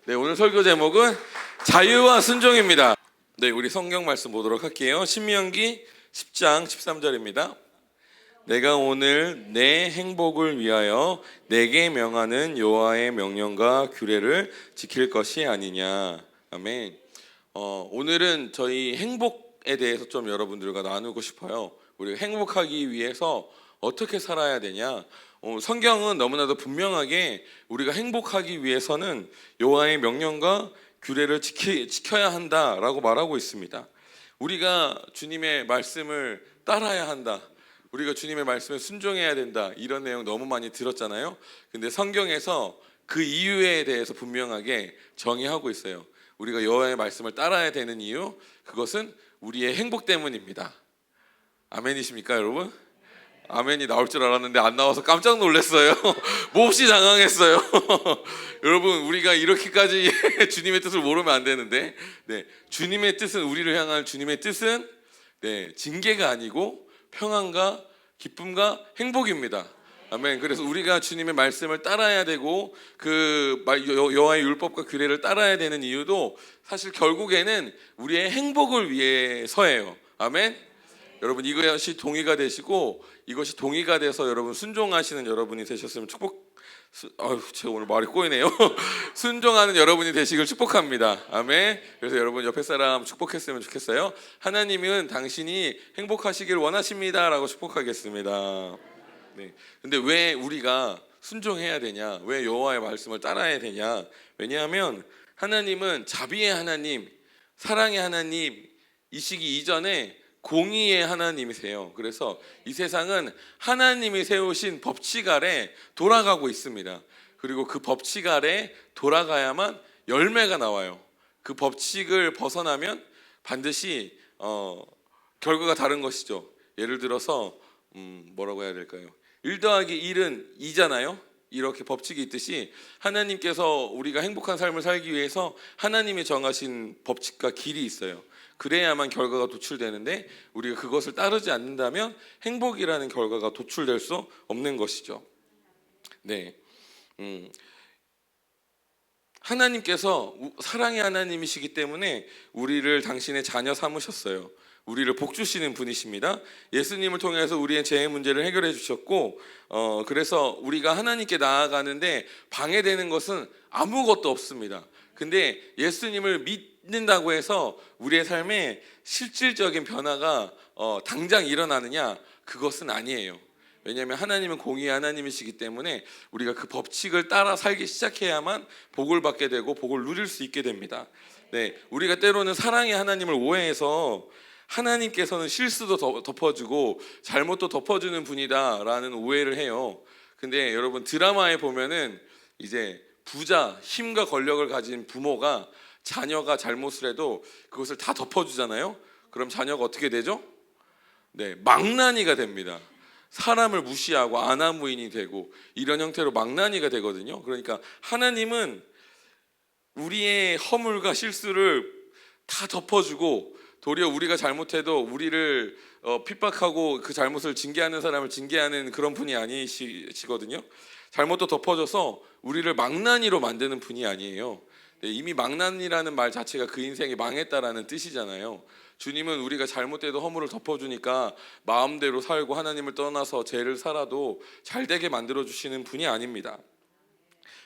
네, 오늘 설교 제목은 자유와 순종입니다. 네, 우리 성경 말씀 보도록 할게요. 신명기 10장 13절입니다. 내가 오늘 내 행복을 위하여 내게 명하는 여호와의 명령과 규례를 지킬 것이 아니냐. 아멘. 오늘은 저희 행복에 대해서 좀 여러분들과 나누고 싶어요. 우리가 행복하기 위해서 어떻게 살아야 되냐. 성경은 너무나도 분명하게 우리가 행복하기 위해서는 여호와의 명령과 규례를 지켜야 한다라고 말하고 있습니다. 우리가 주님의 말씀을 따라야 한다, 우리가 주님의 말씀에 순종해야 된다, 이런 내용 너무 많이 들었잖아요. 근데 성경에서 그 이유에 대해서 분명하게 정의하고 있어요. 우리가 여호와의 말씀을 따라야 되는 이유, 그것은 우리의 행복 때문입니다. 아멘이십니까 여러분? 아멘이 나올 줄 알았는데 안 나와서 깜짝 놀랐어요. 몹시 당황했어요. 여러분, 우리가 이렇게까지 주님의 뜻을 모르면 안 되는데, 네, 주님의 뜻은, 우리를 향한 주님의 뜻은 징계가 아니고 평안과 기쁨과 행복입니다. 아멘. 그래서 우리가 주님의 말씀을 따라야 되고 그 여호와의 율법과 규례를 따라야 되는 이유도 사실 결국에는 우리의 행복을 위해서예요. 아멘. 여러분, 이것이 동의가 되시고 이것이 동의가 돼서 여러분 순종하시는 여러분이 되셨으면 제가 오늘 말이 꼬이네요. 순종하는 여러분이 되시길 축복합니다. 아멘. 그래서 여러분 옆에 사람 축복했으면 좋겠어요. 하나님은 당신이 행복하시길 원하십니다 라고 축복하겠습니다. 네. 근데 왜 우리가 순종해야 되냐, 왜 여호와의 말씀을 따라야 되냐? 왜냐하면 하나님은 자비의 하나님, 사랑의 하나님이시기 이전에 공의의 하나님이세요. 그래서 이 세상은 하나님이 세우신 법칙 아래 돌아가고 있습니다. 그리고 그 법칙 아래 돌아가야만 열매가 나와요. 그 법칙을 벗어나면 반드시 결과가 다른 것이죠. 예를 들어서 뭐라고 해야 될까요? 1 더하기 1은 2잖아요. 이렇게 법칙이 있듯이 하나님께서 우리가 행복한 삶을 살기 위해서 하나님이 정하신 법칙과 길이 있어요. 그래야만 결과가 도출되는데 우리가 그것을 따르지 않는다면 행복이라는 결과가 도출될 수 없는 것이죠. 네, 하나님께서 사랑의 하나님이시기 때문에 우리를 당신의 자녀 삼으셨어요. 우리를 복주시는 분이십니다. 예수님을 통해서 우리의 죄의 문제를 해결해 주셨고, 그래서 우리가 하나님께 나아가는데 방해되는 것은 아무것도 없습니다. 근데 예수님을 믿는다고 해서 우리의 삶에 실질적인 변화가 당장 일어나느냐? 그것은 아니에요. 왜냐하면 하나님은 공의의 하나님이시기 때문에 우리가 그 법칙을 따라 살기 시작해야만 복을 받게 되고 복을 누릴 수 있게 됩니다. 네, 우리가 때로는 사랑의 하나님을 오해해서 하나님께서는 실수도 덮어주고 잘못도 덮어주는 분이다라는 오해를 해요. 근데 여러분, 드라마에 보면은 이제 부자, 힘과 권력을 가진 부모가 자녀가 잘못을 해도 그것을 다 덮어주잖아요. 그럼 자녀가 어떻게 되죠? 네, 망나니가 됩니다. 사람을 무시하고 아나무인이 되고 이런 형태로 망나니가 되거든요. 그러니까 하나님은 우리의 허물과 실수를 다 덮어주고 도리어 우리가 잘못해도 우리를 핍박하고 그 잘못을 징계하는 사람을 징계하는 그런 분이 아니시거든요. 잘못도 덮어줘서 우리를 망나니로 만드는 분이 아니에요. 네, 이미 망나니라는 말 자체가 그 인생이 망했다라는 뜻이잖아요. 주님은 우리가 잘못돼도 허물을 덮어주니까 마음대로 살고 하나님을 떠나서 죄를 살아도 잘되게 만들어주시는 분이 아닙니다.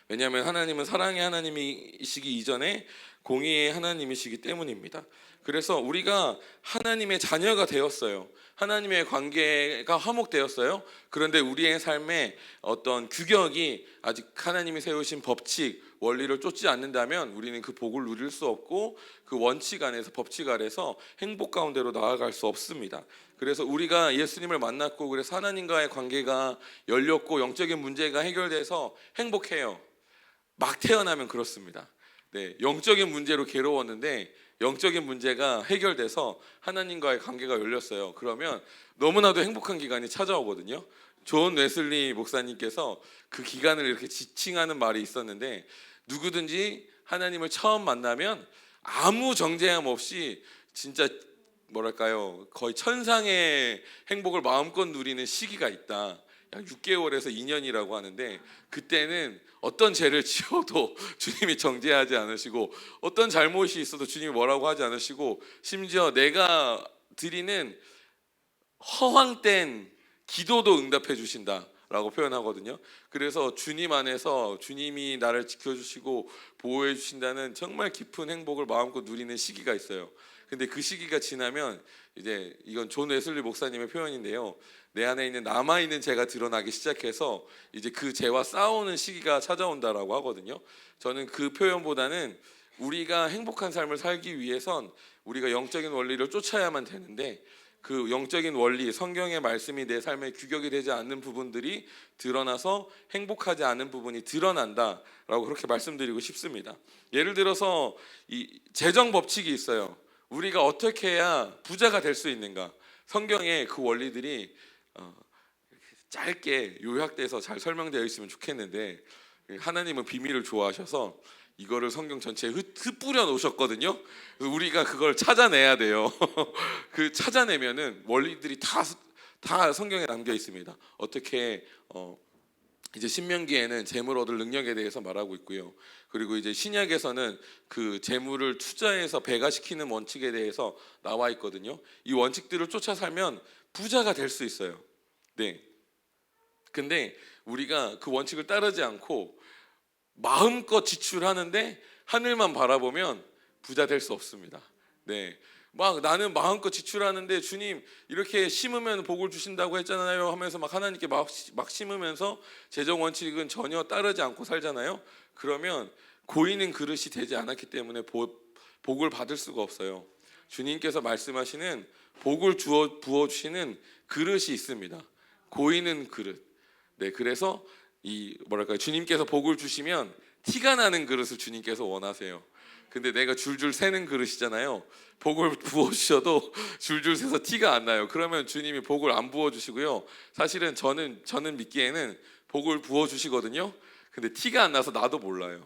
왜냐하면 하나님은 사랑의 하나님이시기 이전에 공의의 하나님이시기 때문입니다. 그래서 우리가 하나님의 자녀가 되었어요. 하나님의 관계가 화목되었어요. 그런데 우리의 삶에 어떤 규격이 아직 하나님이 세우신 법칙, 원리를 쫓지 않는다면 우리는 그 복을 누릴 수 없고 그 원칙 안에서, 법칙 아래서 행복 가운데로 나아갈 수 없습니다. 그래서 우리가 예수님을 만났고 그래서 하나님과의 관계가 열렸고 영적인 문제가 해결돼서 행복해요. 막 태어나면 그렇습니다. 네, 영적인 문제로 괴로웠는데 영적인 문제가 해결돼서 하나님과의 관계가 열렸어요. 그러면 너무나도 행복한 기간이 찾아오거든요. 존 웨슬리 목사님께서 그 기간을 이렇게 지칭하는 말이 있었는데, 누구든지 하나님을 처음 만나면 아무 정죄함 없이 진짜 뭐랄까요, 거의 천상의 행복을 마음껏 누리는 시기가 있다. 약 6개월에서 2년이라고 하는데, 그때는 어떤 죄를 지어도 주님이 정죄하지 않으시고, 어떤 잘못이 있어도 주님이 뭐라고 하지 않으시고, 심지어 내가 드리는 허황된 기도도 응답해 주신다라고 표현하거든요. 그래서 주님 안에서 주님이 나를 지켜주시고 보호해 주신다는 정말 깊은 행복을 마음껏 누리는 시기가 있어요. 근데 그 시기가 지나면 이제, 이건 존 웨슬리 목사님의 표현인데요, 내 안에 있는 남아있는 죄가 드러나기 시작해서 이제 그 죄와 싸우는 시기가 찾아온다라고 하거든요. 저는 그 표현보다는 우리가 행복한 삶을 살기 위해선 우리가 영적인 원리를 쫓아야만 되는데, 그 영적인 원리, 성경의 말씀이 내 삶에 규격이 되지 않는 부분들이 드러나서 행복하지 않은 부분이 드러난다라고 그렇게 말씀드리고 싶습니다. 예를 들어서 이 재정 법칙이 있어요. 우리가 어떻게 해야 부자가 될 수 있는가? 성경에 그 원리들이 짧게 요약돼서 잘 설명되어 있으면 좋겠는데, 하나님은 비밀을 좋아하셔서 이거를 성경 전체에 흩뿌려 놓으셨거든요. 우리가 그걸 찾아내야 돼요. 그 찾아내면은 원리들이 다 성경에 담겨 있습니다. 어떻게 이제 신명기에는 재물 얻을 능력에 대해서 말하고 있고요. 그리고 이제 신약에서는 그 재물을 투자해서 배가시키는 원칙에 대해서 나와 있거든요. 이 원칙들을 쫓아 살면 부자가 될 수 있어요. 네. 근데 우리가 그 원칙을 따르지 않고 마음껏 지출하는데 하늘만 바라보면 부자 될 수 없습니다. 네. 막 나는 마음껏 지출하는데 주님 이렇게 심으면 복을 주신다고 했잖아요 하면서 막 하나님께 막 심으면서 재정 원칙은 전혀 따르지 않고 살잖아요. 그러면 고이는 그릇이 되지 않았기 때문에 복을 받을 수가 없어요. 주님께서 말씀하시는 복을 부어주시는 그릇이 있습니다. 고이는 그릇. 네, 그래서 주님께서 복을 주시면 티가 나는 그릇을 주님께서 원하세요. 근데 내가 줄줄 새는 그릇이잖아요. 복을 부어주셔도 줄줄 새서 티가 안 나요. 그러면 주님이 복을 안 부어주시고요. 사실은 저는 믿기에는 복을 부어주시거든요. 근데 티가 안 나서 나도 몰라요.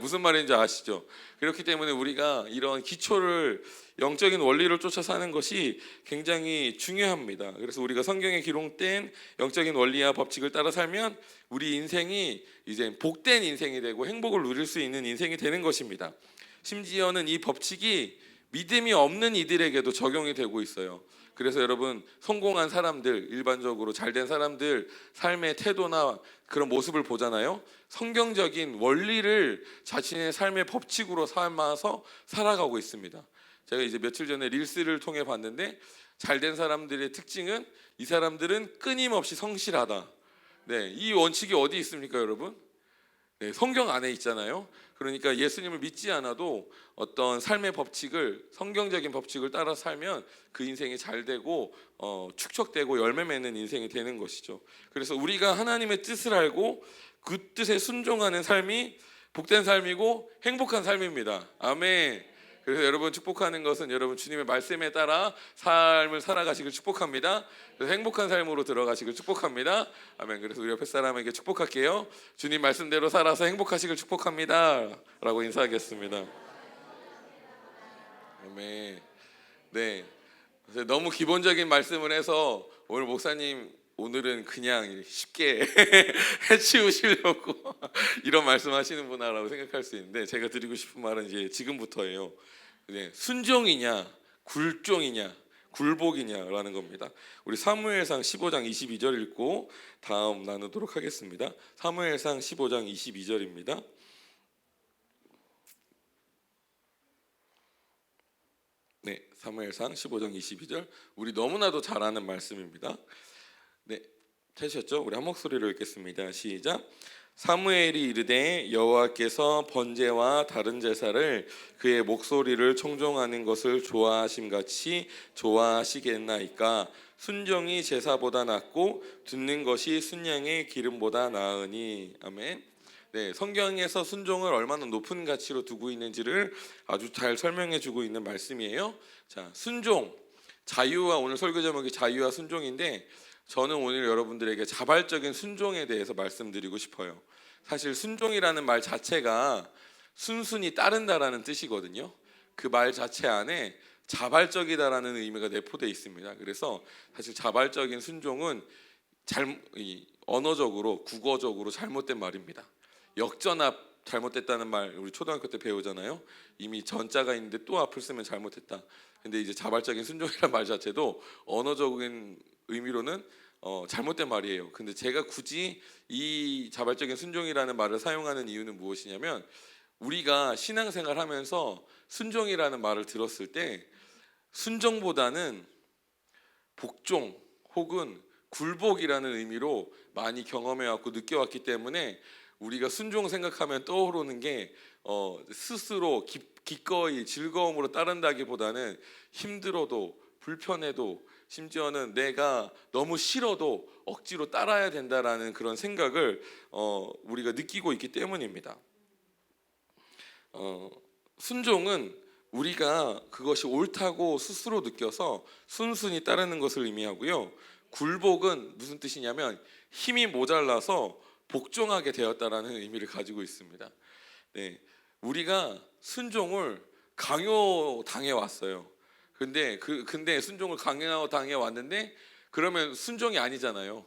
무슨 말인지 아시죠? 그렇기 때문에 우리가 이런 기초를, 영적인 원리를 쫓아 사는 것이 굉장히 중요합니다. 그래서 우리가 성경에 기록된 영적인 원리와 법칙을 따라 살면 우리 인생이 이제 복된 인생이 되고 행복을 누릴 수 있는 인생이 되는 것입니다. 심지어는 이 법칙이 믿음이 없는 이들에게도 적용이 되고 있어요. 그래서 여러분, 성공한 사람들, 일반적으로 잘된 사람들 삶의 태도나 그런 모습을 보잖아요. 성경적인 원리를 자신의 삶의 법칙으로 삼아서 살아가고 있습니다. 제가 이제 며칠 전에 릴스를 통해 봤는데, 잘된 사람들의 특징은 이 사람들은 끊임없이 성실하다. 네, 이 원칙이 어디 있습니까, 여러분? 네, 성경 안에 있잖아요. 그러니까 예수님을 믿지 않아도 어떤 삶의 법칙을, 성경적인 법칙을 따라 살면 그 인생이 잘 되고 축적되고 열매 맺는 인생이 되는 것이죠. 그래서 우리가 하나님의 뜻을 알고 그 뜻에 순종하는 삶이 복된 삶이고 행복한 삶입니다. 아멘. 그래서 여러분 축복하는 것은 여러분 주님의 말씀에 따라 삶을 살아가시길 축복합니다. 그래서 행복한 삶으로 들어가시길 축복합니다. 아멘. 그래서 우리 옆에 사람에게 축복할게요. 주님 말씀대로 살아서 행복하시길 축복합니다 라고 인사하겠습니다. 아멘. 네. 그래서 너무 기본적인 말씀을 해서 오늘 목사님 오늘은 그냥 쉽게 해치우시려고 이런 말씀하시는구나 라고 생각할 수 있는데, 제가 드리고 싶은 말은 이제 지금부터예요. 네, 순종이냐 굴종이냐 굴복이냐라는 겁니다. 우리 사무엘상 15장 22절 읽고 다음 나누도록 하겠습니다. 사무엘상 15장 22절입니다. 네, 사무엘상 15장 22절. 우리 너무나도 잘 아는 말씀입니다. 네, 찾으셨죠? 우리 한 목소리로 읽겠습니다. 시작. 사무엘이 이르되 여호와께서 번제와 다른 제사를 그의 목소리를 청종하는 것을 좋아하심같이 좋아하시겠나이까. 순종이 제사보다 낫고 듣는 것이 순양의 기름보다 나으니. 아멘. 네, 성경에서 순종을 얼마나 높은 가치로 두고 있는지를 아주 잘 설명해 주고 있는 말씀이에요. 자, 순종, 자유와, 오늘 설교 제목이 자유와 순종인데, 저는 오늘 여러분들에게 자발적인 순종에 대해서 말씀드리고 싶어요. 사실 순종이라는 말 자체가 순순히 따른다라는 뜻이거든요. 그 말 자체 안에 자발적이다라는 의미가 내포되어 있습니다. 그래서 사실 자발적인 순종은 이 언어적으로 국어적으로 잘못된 말입니다. 역전압 잘못됐다는 말 우리 초등학교 때 배우잖아요. 이미 전자가 있는데 또 앞을 쓰면 잘못했다. 근데 이제 자발적인 순종이라는 말 자체도 언어적인 의미로는 잘못된 말이에요. 근데 제가 굳이 이 자발적인 순종이라는 말을 사용하는 이유는 무엇이냐면, 우리가 신앙생활 하면서 순종이라는 말을 들었을 때 순종보다는 복종 혹은 굴복이라는 의미로 많이 경험해왔고 느껴왔기 때문에, 우리가 순종 생각하면 떠오르는 게 스스로 기꺼이 즐거움으로 따른다기보다는 힘들어도 불편해도 심지어는 내가 너무 싫어도 억지로 따라야 된다라는 그런 생각을 우리가 느끼고 있기 때문입니다. 순종은 우리가 그것이 옳다고 스스로 느껴서 순순히 따르는 것을 의미하고요. 굴복은 무슨 뜻이냐면 힘이 모자라서 복종하게 되었다라는 의미를 가지고 있습니다. 네, 우리가 순종을 강요당해 왔어요. 근데 순종을 강요당해 왔는데 그러면 순종이 아니잖아요.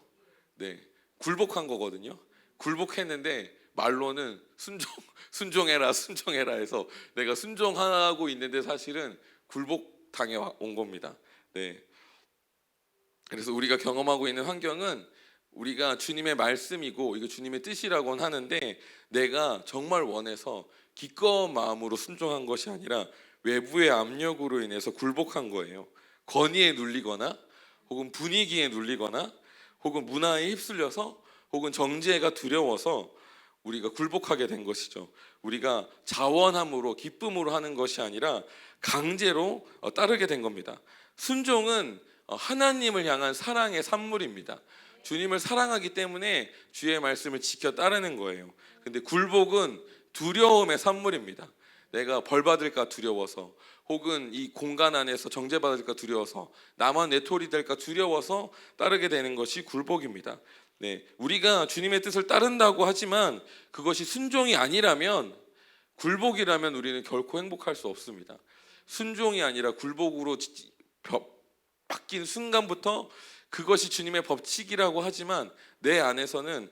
네, 굴복한 거거든요. 굴복했는데 말로는 순종해라 해서 내가 순종하고 있는데 사실은 굴복당해 온 겁니다. 네. 그래서 우리가 경험하고 있는 환경은 우리가 주님의 말씀이고 이거 주님의 뜻이라고는 하는데, 내가 정말 원해서 기꺼운 마음으로 순종한 것이 아니라 외부의 압력으로 인해서 굴복한 거예요. 권위에 눌리거나 혹은 분위기에 눌리거나 혹은 문화에 휩쓸려서 혹은 정죄가 두려워서 우리가 굴복하게 된 것이죠. 우리가 자원함으로 기쁨으로 하는 것이 아니라 강제로 따르게 된 겁니다. 순종은 하나님을 향한 사랑의 산물입니다. 주님을 사랑하기 때문에 주의 말씀을 지켜 따르는 거예요. 근데 굴복은 두려움의 산물입니다. 내가 벌 받을까 두려워서, 혹은 이 공간 안에서 정죄받을까 두려워서, 나만 외톨이 될까 두려워서 따르게 되는 것이 굴복입니다. 네, 우리가 주님의 뜻을 따른다고 하지만 그것이 순종이 아니라면, 굴복이라면 우리는 결코 행복할 수 없습니다. 순종이 아니라 굴복으로 바뀐 순간부터 그것이 주님의 법칙이라고 하지만 내 안에서는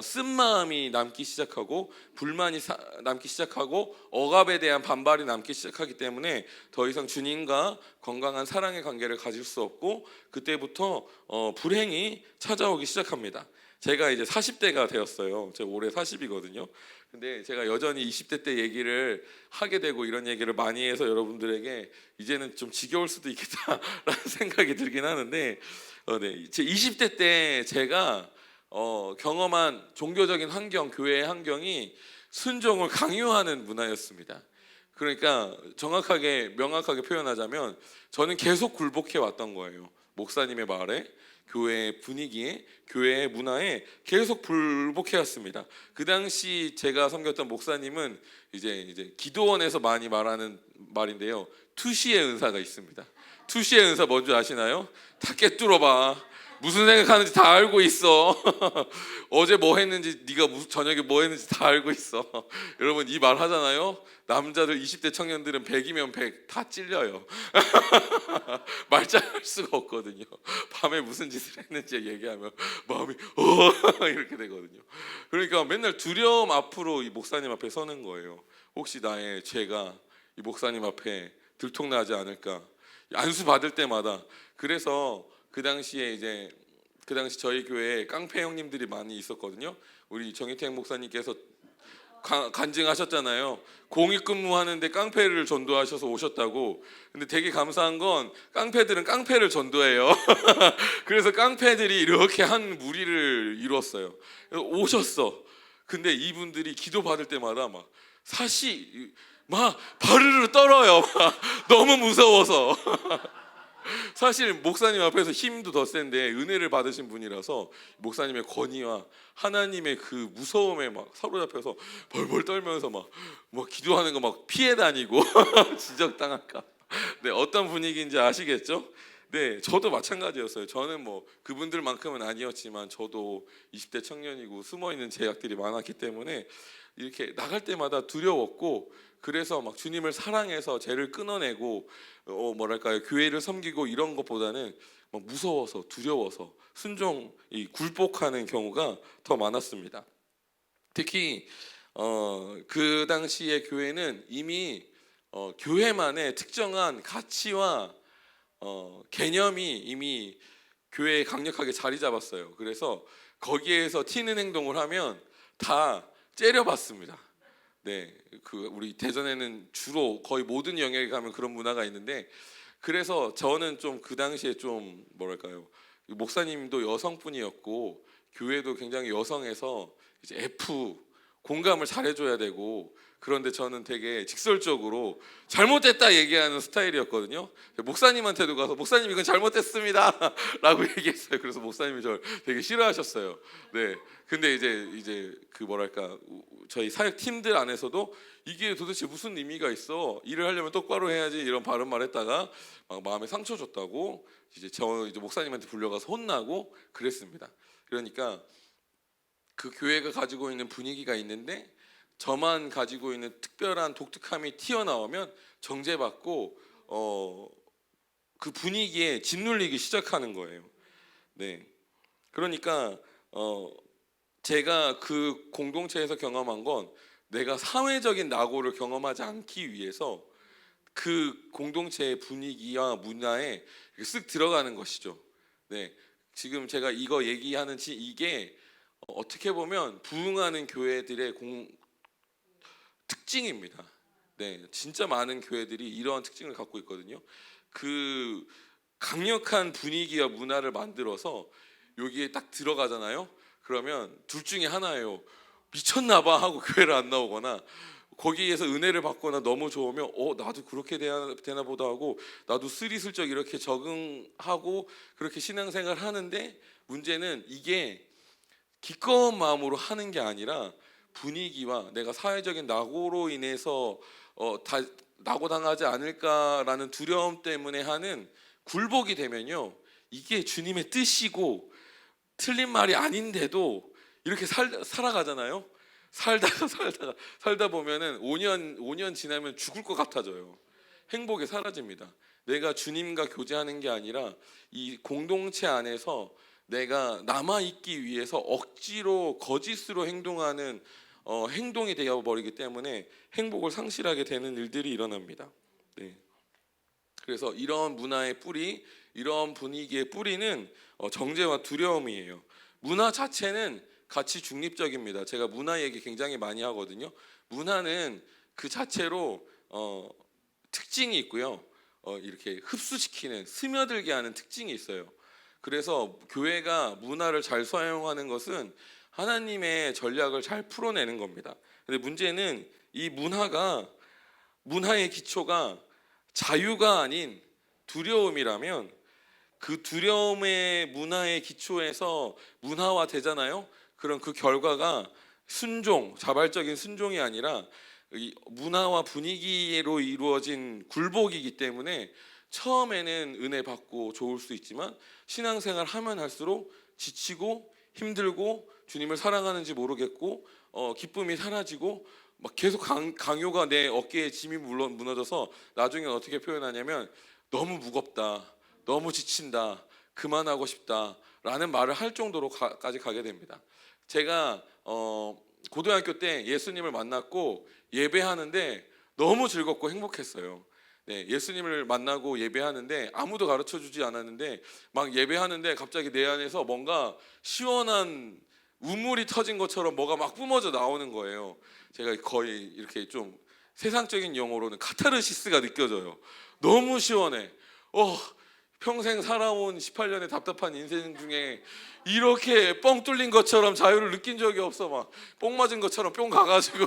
쓴마음이 남기 시작하고 불만이 남기 시작하고 억압에 대한 반발이 남기 시작하기 때문에 더 이상 주님과 건강한 사랑의 관계를 가질 수 없고, 그때부터 불행이 찾아오기 시작합니다. 제가 이제 40대가 되었어요. 제가 올해 40이거든요. 근데 제가 여전히 20대 때 얘기를 하게 되고 이런 얘기를 많이 해서 여러분들에게 이제는 좀 지겨울 수도 있겠다라는 생각이 들긴 하는데, 네, 제 20대 때 제가 경험한 종교적인 환경, 교회의 환경이 순종을 강요하는 문화였습니다. 그러니까 명확하게 표현하자면 저는 계속 굴복해 왔던 거예요. 목사님의 말에, 교회의 분위기에, 교회의 문화에 계속 굴복해 왔습니다. 그 당시 제가 섬겼던 목사님은 이제 기도원에서 많이 말하는 말인데요, 투시의 은사가 있습니다. 투시의 은사 뭔지 아시나요? 다 꿰뚫어봐. 무슨 생각하는지 다 알고 있어. 어제 뭐 했는지, 네가 저녁에 뭐 했는지 다 알고 있어. 여러분, 이 말 하잖아요. 남자들 20대 청년들은 100이면 100 다 찔려요. 말짱할 수가 없거든요. 밤에 무슨 짓을 했는지 얘기하면 마음이 이렇게 되거든요. 그러니까 맨날 두려움 앞으로 이 목사님 앞에 서는 거예요. 혹시 나의 죄가 이 목사님 앞에 들통나지 않을까, 안수 받을 때마다. 그래서 그 당시 저희 교회에 깡패 형님들이 많이 있었거든요. 우리 정희택 목사님께서 간증하셨잖아요. 공익근무하는데 깡패를 전도하셔서 오셨다고. 근데 되게 감사한 건 깡패들은 깡패를 전도해요. 그래서 깡패들이 이렇게 한 무리를 이뤘어요. 오셨어. 근데 이분들이 기도 받을 때마다 막 바르르 떨어요. 너무 무서워서. 사실 목사님 앞에서 힘도 더 센데 은혜를 받으신 분이라서 목사님의 권위와 하나님의 그 무서움에 막 사로잡혀서 벌벌 떨면서 막 기도하는 거 막 피해 다니고 지적당할까. 네, 어떤 분위기인지 아시겠죠? 네, 저도 마찬가지였어요. 저는 그분들만큼은 아니었지만 저도 20대 청년이고 숨어있는 제약들이 많았기 때문에 이렇게 나갈 때마다 두려웠고, 그래서 막 주님을 사랑해서 죄를 끊어내고 뭐랄까요, 교회를 섬기고 이런 것보다는 막 무서워서 두려워서 순종이 굴복하는 경우가 더 많았습니다. 특히 그 당시의 교회는 이미 교회만의 특정한 가치와 개념이 이미 교회에 강력하게 자리 잡았어요. 그래서 거기에서 튀는 행동을 하면 다 째려봤습니다. 네, 그 우리 대전에는 주로 거의 모든 영역에 가면 그런 문화가 있는데, 그래서 저는 좀 그 당시에 좀 뭐랄까요, 목사님도 여성분이었고 교회도 굉장히 여성해서 이제 F 공감을 잘해줘야 되고, 그런데 저는 되게 직설적으로 잘못됐다 얘기하는 스타일이었거든요. 목사님한테도 가서 목사님 이건 잘못됐습니다 라고 얘기했어요. 그래서 목사님이 저를 되게 싫어하셨어요. 네, 근데 이제 그 뭐랄까, 저희 사역 팀들 안에서도 이게 도대체 무슨 의미가 있어, 일을 하려면 똑바로 해야지, 이런 바른 말 했다가 막 마음에 상처 줬다고 이제 목사님한테 불려가서 혼나고 그랬습니다. 그러니까 그 교회가 가지고 있는 분위기가 있는데 저만 가지고 있는 특별한 독특함이 튀어나오면 정죄받고 그 분위기에 짓눌리기 시작하는 거예요. 네, 그러니까 제가 그 공동체에서 경험한 건, 내가 사회적인 낙오를 경험하지 않기 위해서 그 공동체의 분위기와 문화에 쓱 들어가는 것이죠. 네, 지금 제가 이거 얘기하는 이게 어떻게 보면 부흥하는 교회들의 특징입니다. 네, 진짜 많은 교회들이 이러한 특징을 갖고 있거든요. 그 강력한 분위기와 문화를 만들어서 여기에 딱 들어가잖아요. 그러면 둘 중에 하나예요. 미쳤나봐 하고 교회를 안 나오거나, 거기에서 은혜를 받거나 너무 좋으면 나도 그렇게 되나 보다 하고 나도 스리슬쩍 이렇게 적응하고 그렇게 신앙생활 하는데, 문제는 이게 기꺼운 마음으로 하는 게 아니라 분위기와 내가 사회적인 낙오로 인해서 낙오당하지 않을까라는 두려움 때문에 하는 굴복이 되면요, 이게 주님의 뜻이고 틀린 말이 아닌데도 이렇게 살아가잖아요. 살다 보면은 5년 지나면 죽을 것 같아져요. 행복이 사라집니다. 내가 주님과 교제하는 게 아니라 이 공동체 안에서 내가 남아있기 위해서 억지로 거짓으로 행동하는 행동이 되어버리기 때문에 행복을 상실하게 되는 일들이 일어납니다. 네. 그래서 이런 문화의 뿌리, 이런 분위기의 뿌리는 정죄와 두려움이에요. 문화 자체는 가치 중립적입니다. 제가 문화 얘기 굉장히 많이 하거든요. 문화는 그 자체로 특징이 있고요. 이렇게 흡수시키는, 스며들게 하는 특징이 있어요. 그래서 교회가 문화를 잘 사용하는 것은 하나님의 전략을 잘 풀어내는 겁니다. 근데 문제는 이 문화의 기초가 자유가 아닌 두려움이라면, 그 두려움의 문화의 기초에서 문화화 되잖아요. 그럼 그 결과가 자발적인 순종이 아니라 이 문화와 분위기로 이루어진 굴복이기 때문에 처음에는 은혜 받고 좋을 수 있지만 신앙생활 하면 할수록 지치고 힘들고 주님을 사랑하는지 모르겠고 기쁨이 사라지고 막 계속 강요가 내 어깨에 짐이 무너져서 나중에 어떻게 표현하냐면, 너무 무겁다, 너무 지친다, 그만하고 싶다 라는 말을 할 정도로까지 가게 됩니다. 제가 고등학교 때 예수님을 만났고 예배하는데 너무 즐겁고 행복했어요. 네, 예수님을 만나고 예배하는데 아무도 가르쳐주지 않았는데 막 예배하는데 갑자기 내 안에서 뭔가 시원한 우물이 터진 것처럼 뭐가 막 뿜어져 나오는 거예요. 제가 거의 이렇게 좀 세상적인 용어로는 카타르시스가 느껴져요. 너무 시원해. 평생 살아온 18년의 답답한 인생 중에 이렇게 뻥 뚫린 것처럼 자유를 느낀 적이 없어. 막 뽕 맞은 것처럼 뿅 가가지고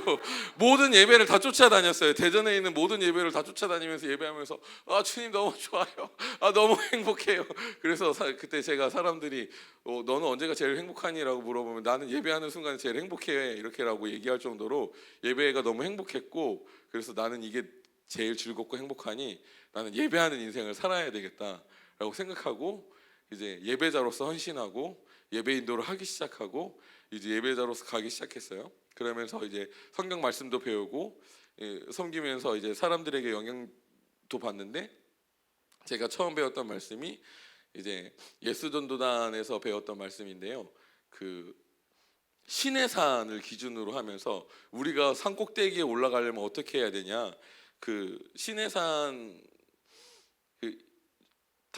모든 예배를 다 쫓아다녔어요. 대전에 있는 모든 예배를 다 쫓아다니면서 예배하면서 주님 너무 좋아요. 너무 행복해요. 그래서 그때 제가 사람들이 너는 언제가 제일 행복하니? 라고 물어보면 나는 예배하는 순간에 제일 행복해 이렇게라고 얘기할 정도로 예배가 너무 행복했고, 그래서 나는 이게 제일 즐겁고 행복하니 나는 예배하는 인생을 살아야 되겠다 라고 생각하고 이제 예배자로서 헌신하고 예배 인도를 하기 시작하고 이제 예배자로서 가기 시작했어요. 그러면서 이제 성경 말씀도 배우고 섬기면서 이제 사람들에게 영향도 받는데, 제가 처음 배웠던 말씀이 이제 예수전도단에서 배웠던 말씀인데요. 그 시내산을 기준으로 하면서 우리가 산 꼭대기에 올라가려면 어떻게 해야 되냐, 그 시내산,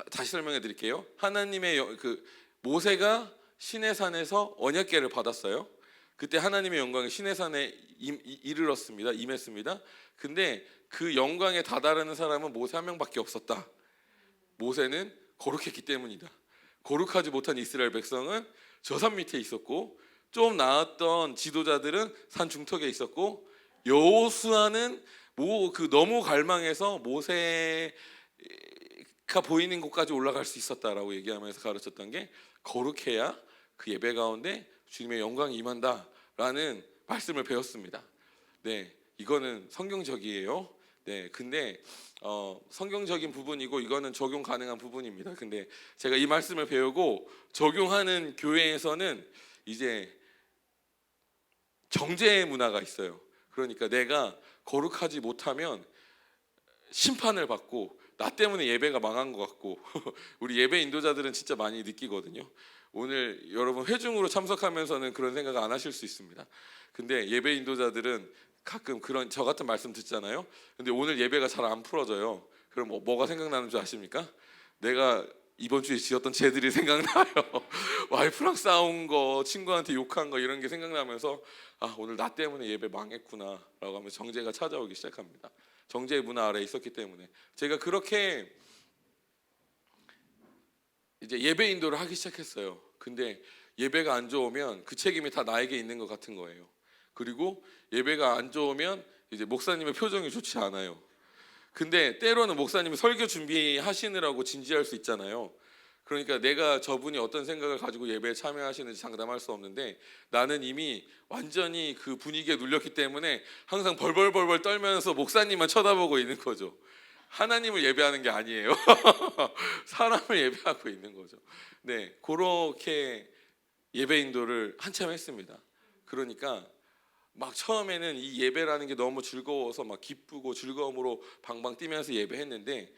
다시 설명해 드릴게요. 하나님의 그 모세가 시내산에서 언약궤를 받았어요. 그때 하나님의 영광이 시내산에 이르렀습니다. 임했습니다. 근데 그 영광에 다다르는 사람은 모세 한 명밖에 없었다. 모세는 거룩했기 때문이다. 거룩하지 못한 이스라엘 백성은 저 산 밑에 있었고, 좀 나았던 지도자들은 산 중턱에 있었고, 여호수아는 너무 갈망해서 모세가 보이는 곳까지 올라갈 수 있었다라고 얘기하면서 가르쳤던 게, 거룩해야 그 예배 가운데 주님의 영광이 임한다라는 말씀을 배웠습니다. 네, 이거는 성경적이에요. 네, 근데 성경적인 부분이고 이거는 적용 가능한 부분입니다. 근데 제가 이 말씀을 배우고 적용하는 교회에서는 이제 정죄의 문화가 있어요. 그러니까 내가 거룩하지 못하면 심판을 받고 나 때문에 예배가 망한 것 같고 우리 예배 인도자들은 진짜 많이 느끼거든요. 오늘 여러분 회중으로 참석하면서는 그런 생각 안 하실 수 있습니다. 근데 예배 인도자들은 가끔 그런 저 같은 말씀 듣잖아요. 근데 오늘 예배가 잘 안 풀어져요. 그럼 뭐가 생각나는 줄 아십니까? 내가 이번 주에 지었던 죄들이 생각나요. 와이프랑 싸운 거, 친구한테 욕한 거, 이런 게 생각나면서 오늘 나 때문에 예배 망했구나 라고 하면서 정죄가 찾아오기 시작합니다. 정죄의 문화 아래에 있었기 때문에 제가 그렇게 이제 예배 인도를 하기 시작했어요. 근데 예배가 안 좋으면 그 책임이 다 나에게 있는 것 같은 거예요. 그리고 예배가 안 좋으면 이제 목사님의 표정이 좋지 않아요. 근데 때로는 목사님이 설교 준비하시느라고 진지할 수 있잖아요. 그러니까 내가 저분이 어떤 생각을 가지고 예배에 참여하시는지 장담할 수 없는데, 나는 이미 완전히 그 분위기에 눌렸기 때문에 항상 벌벌벌벌 떨면서 목사님만 쳐다보고 있는 거죠. 하나님을 예배하는 게 아니에요. 사람을 예배하고 있는 거죠. 네, 그렇게 예배 인도를 한참 했습니다. 그러니까 막 처음에는 이 예배라는 게 너무 즐거워서 막 기쁘고 즐거움으로 방방 뛰면서 예배했는데,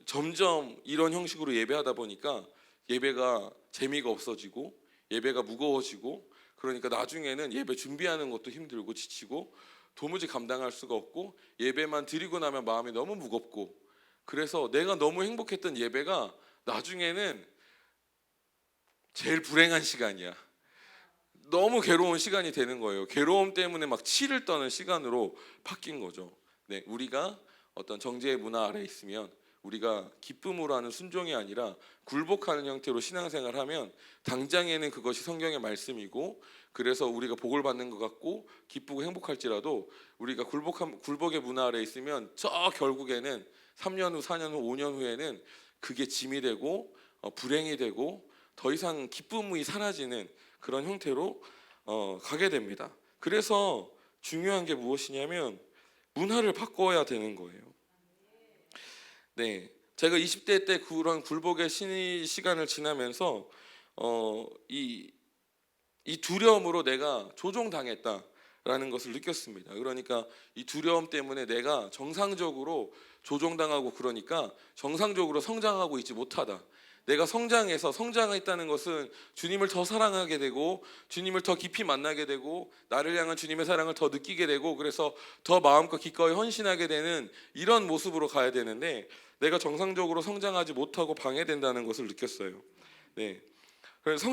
점점 이런 형식으로 예배하다 보니까 예배가 재미가 없어지고 예배가 무거워지고, 그러니까 나중에는 예배 준비하는 것도 힘들고 지치고 도무지 감당할 수가 없고, 예배만 드리고 나면 마음이 너무 무겁고, 그래서 내가 너무 행복했던 예배가 나중에는 제일 불행한 시간이야. 너무 괴로운 시간이 되는 거예요. 괴로움 때문에 막 치를 떠는 시간으로 바뀐 거죠. 네, 우리가 어떤 정죄의 문화 아래 있으면 우리가 기쁨으로 하는 순종이 아니라 굴복하는 형태로 신앙생활하면 당장에는 그것이 성경의 말씀이고, 그래서 우리가 복을 받는 것 같고 기쁘고 행복할지라도, 우리가 굴복의 문화 아래 있으면 저 결국에는 3년 후, 4년 후, 5년 후에는 그게 짐이 되고 불행이 되고 더 이상 기쁨이 사라지는 그런 형태로 가게 됩니다. 그래서 중요한 게 무엇이냐면 문화를 바꿔야 되는 거예요. 네, 제가 20대 때 그런 굴복의 시간을 지나면서 이 두려움으로 내가 조종당했다라는 것을 느꼈습니다. 그러니까 이 두려움 때문에 내가 정상적으로 조종당하고, 그러니까 정상적으로 성장하고 있지 못하다. 내가 성장했다는 것은 주님을 더 사랑하게 되고 주님을 더 깊이 만나게 되고 나를 향한 주님의 사랑을 더 느끼게 되고, 그래서 더 마음껏 기꺼이 헌신하게 되는 이런 모습으로 가야 되는데, 내가 정상적으로 성장하지 못하고 방해된다는 것을 느꼈어요. 네, 그래서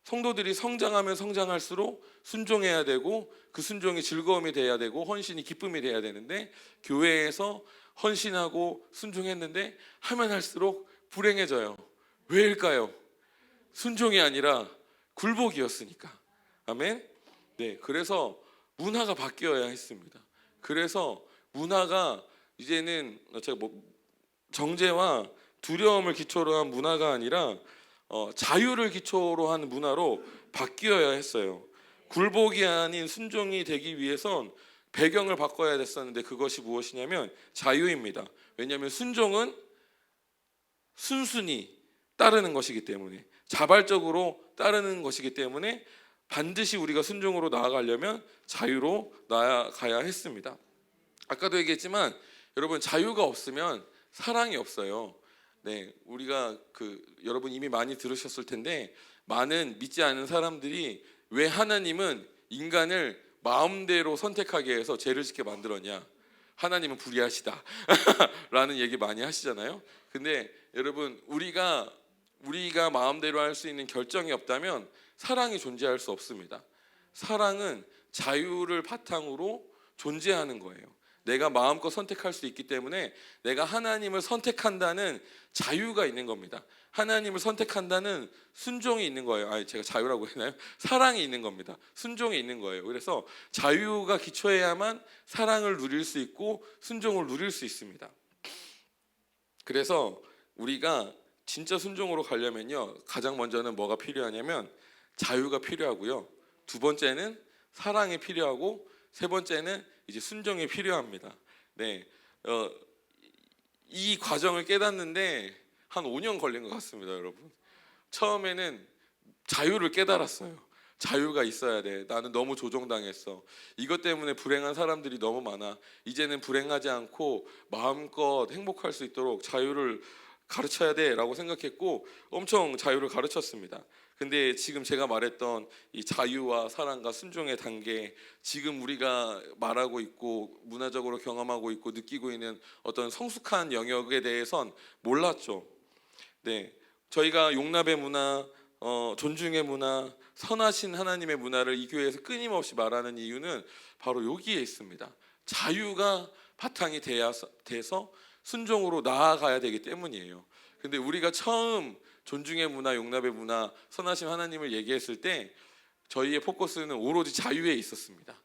성도들이 성장하면 성장할수록 순종해야 되고, 그 순종이 즐거움이 돼야 되고 헌신이 기쁨이 돼야 되는데, 교회에서 헌신하고 순종했는데 하면 할수록 불행해져요. 왜일까요? 순종이 아니라 굴복이었으니까. 아멘. 네, 그래서 문화가 바뀌어야 했습니다. 그래서 문화가 이제는 제가 정죄와 두려움을 기초로 한 문화가 아니라 자유를 기초로 한 문화로 바뀌어야 했어요. 굴복이 아닌 순종이 되기 위해선 배경을 바꿔야 됐었는데, 그것이 무엇이냐면 자유입니다. 왜냐하면 순종은 순순히 따르는 것이기 때문에, 자발적으로 따르는 것이기 때문에 반드시 우리가 순종으로 나아가려면 자유로 나아가야 했습니다. 아까도 얘기했지만 여러분, 자유가 없으면 사랑이 없어요. 네, 우리가 여러분 이미 많이 들으셨을 텐데, 많은 믿지 않는 사람들이 왜 하나님은 인간을 마음대로 선택하게 해서 죄를 짓게 만들었냐, 하나님은 불의하시다 라는 얘기 많이 하시잖아요. 근데 여러분, 우리가 마음대로 할 수 있는 결정이 없다면 사랑이 존재할 수 없습니다. 사랑은 자유를 바탕으로 존재하는 거예요. 내가 마음껏 선택할 수 있기 때문에 내가 하나님을 선택한다는 자유가 있는 겁니다. 하나님을 선택한다는 순종이 있는 거예요. 제가 자유라고 했나요? 사랑이 있는 겁니다. 순종이 있는 거예요. 그래서 자유가 기초해야만 사랑을 누릴 수 있고 순종을 누릴 수 있습니다. 그래서 우리가 진짜 순종으로 가려면요, 가장 먼저는 뭐가 필요하냐면 자유가 필요하고요, 두 번째는 사랑이 필요하고, 세 번째는 이제 순종이 필요합니다. 네, 이 과정을 깨닫는데 한 5년 걸린 것 같습니다, 여러분. 처음에는 자유를 깨달았어요. 자유가 있어야 돼. 나는 너무 조종당했어. 이것 때문에 불행한 사람들이 너무 많아. 이제는 불행하지 않고 마음껏 행복할 수 있도록 자유를 가르쳐야 돼 라고 생각했고 엄청 자유를 가르쳤습니다. 근데 지금 제가 말했던 이 자유와 사랑과 순종의 단계, 지금 우리가 말하고 있고 문화적으로 경험하고 있고 느끼고 있는 어떤 성숙한 영역에 대해선 몰랐죠. 네, 저희가 용납의 문화, 존중의 문화, 선하신 하나님의 문화를 이 교회에서 끊임없이 말하는 이유는 바로 여기에 있습니다. 자유가 바탕이 돼서 순종으로 나아가야 되기 때문이에요. 근데 우리가 처음 존중의 문화, 용납의 문화, 선하신 하나님을 얘기했을 때 저희의 포커스는 오로지 자유에 있었습니다.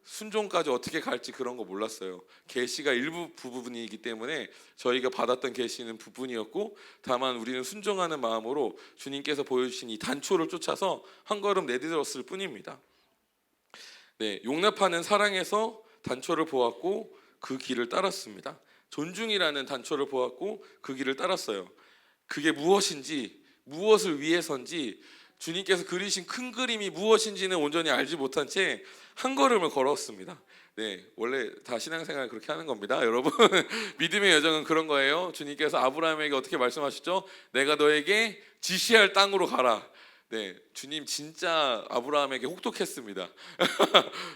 순종까지 어떻게 갈지 그런 거 몰랐어요. 계시가 일부 부분이기 때문에 저희가 받았던 계시는 부분이었고, 다만 우리는 순종하는 마음으로 주님께서 보여주신 이 단초를 쫓아서 한 걸음 내딛었을 뿐입니다. 네, 용납하는 사랑에서 단초를 보았고 그 길을 따랐습니다. 존중이라는 단초를 보았고 그 길을 따랐어요. 그게 무엇인지, 무엇을 위해서인지, 주님께서 그리신 큰 그림이 무엇인지는 온전히 알지 못한 채 한 걸음을 걸었습니다. 네, 원래 다 신앙생활 그렇게 하는 겁니다, 여러분. 믿음의 여정은 그런 거예요. 주님께서 아브라함에게 어떻게 말씀하셨죠? 내가 너에게 지시할 땅으로 가라. 네, 주님 진짜 아브라함에게 혹독했습니다.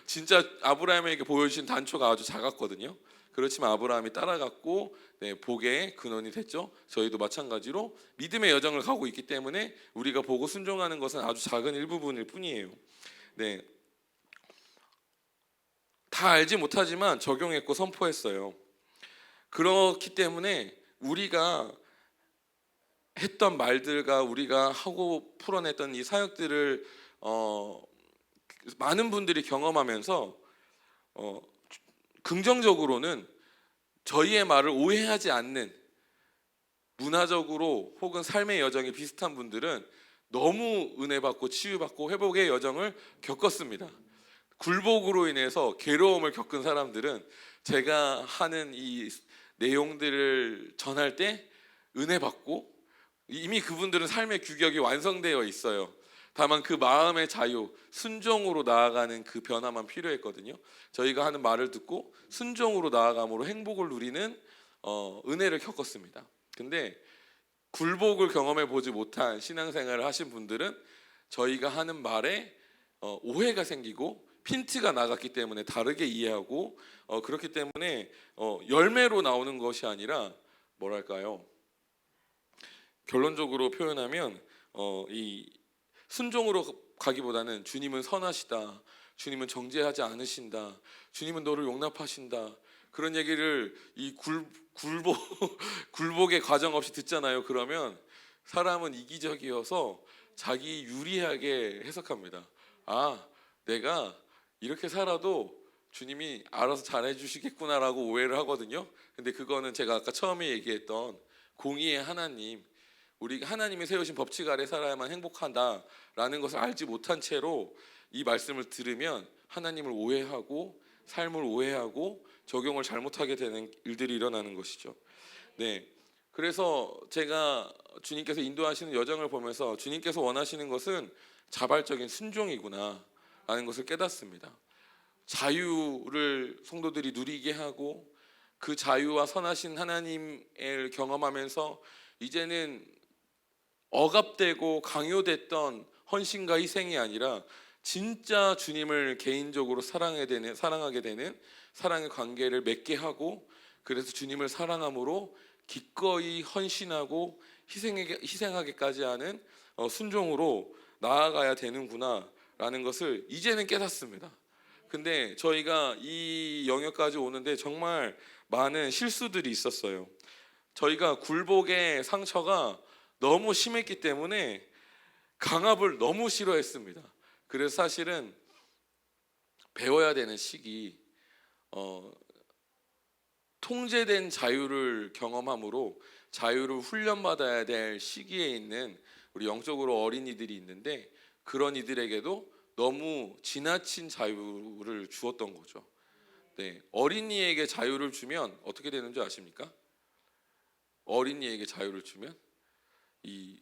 진짜 아브라함에게 보여주신 단초가 아주 작았거든요. 그렇지만 아브라함이 따라갔고, 네, 복의 근원이 됐죠. 저희도 마찬가지로 믿음의 여정을 가고 있기 때문에 우리가 보고 순종하는 것은 아주 작은 일부분일 뿐이에요. 네, 다 알지 못하지만 적용했고 선포했어요. 그렇기 때문에 우리가 했던 말들과 우리가 하고 풀어냈던 이 사역들을 많은 분들이 경험하면서 긍정적으로는 저희의 말을 오해하지 않는, 문화적으로 혹은 삶의 여정이 비슷한 분들은 너무 은혜받고 치유받고 회복의 여정을 겪었습니다. 굴복으로 인해서 괴로움을 겪은 사람들은 제가 하는 이 내용들을 전할 때 은혜받고, 이미 그분들은 삶의 규격이 완성되어 있어요. 다만 그 마음의 자유, 순종으로 나아가는 그 변화만 필요했거든요. 저희가 하는 말을 듣고 순종으로 나아감으로 행복을 누리는 은혜를 겪었습니다. 근데 굴복을 경험해 보지 못한 신앙생활을 하신 분들은 저희가 하는 말에 오해가 생기고 핀트가 나갔기 때문에 다르게 이해하고, 그렇기 때문에 열매로 나오는 것이 아니라 뭐랄까요, 결론적으로 표현하면 이 순종으로 가기보다는 주님은 선하시다, 주님은 정죄하지 않으신다, 주님은 너를 용납하신다, 그런 얘기를 이 굴복의 과정 없이 듣잖아요. 그러면 사람은 이기적이어서 자기 유리하게 해석합니다. 내가 이렇게 살아도 주님이 알아서 잘해주시겠구나라고 오해를 하거든요. 근데 그거는 제가 아까 처음에 얘기했던 공의의 하나님, 우리 하나님이 세우신 법칙 아래 살아야만 행복한다라는 것을 알지 못한 채로 이 말씀을 들으면 하나님을 오해하고 삶을 오해하고 적용을 잘못하게 되는 일들이 일어나는 것이죠. 네, 그래서 제가 주님께서 인도하시는 여정을 보면서 주님께서 원하시는 것은 자발적인 순종이구나 라는 것을 깨닫습니다. 자유를 성도들이 누리게 하고 그 자유와 선하신 하나님을 경험하면서 이제는 억압되고 강요됐던 헌신과 희생이 아니라 진짜 주님을 개인적으로 사랑하게 되는 사랑의 관계를 맺게 하고, 그래서 주님을 사랑함으로 기꺼이 헌신하고 희생하기까지 하는 순종으로 나아가야 되는구나 라는 것을 이제는 깨닫습니다. 근데 저희가 이 영역까지 오는데 정말 많은 실수들이 있었어요. 저희가 굴복의 상처가 너무 심했기 때문에 강압을 너무 싫어했습니다. 그래서 사실은 배워야 되는 시기, 통제된 자유를 경험함으로 자유를 훈련받아야 될 시기에 있는 우리 영적으로 어린이들이 있는데, 그런 이들에게도 너무 지나친 자유를 주었던 거죠. 네, 어린이에게 자유를 주면 어떻게 되는 줄 아십니까? 어린이에게 자유를 주면 이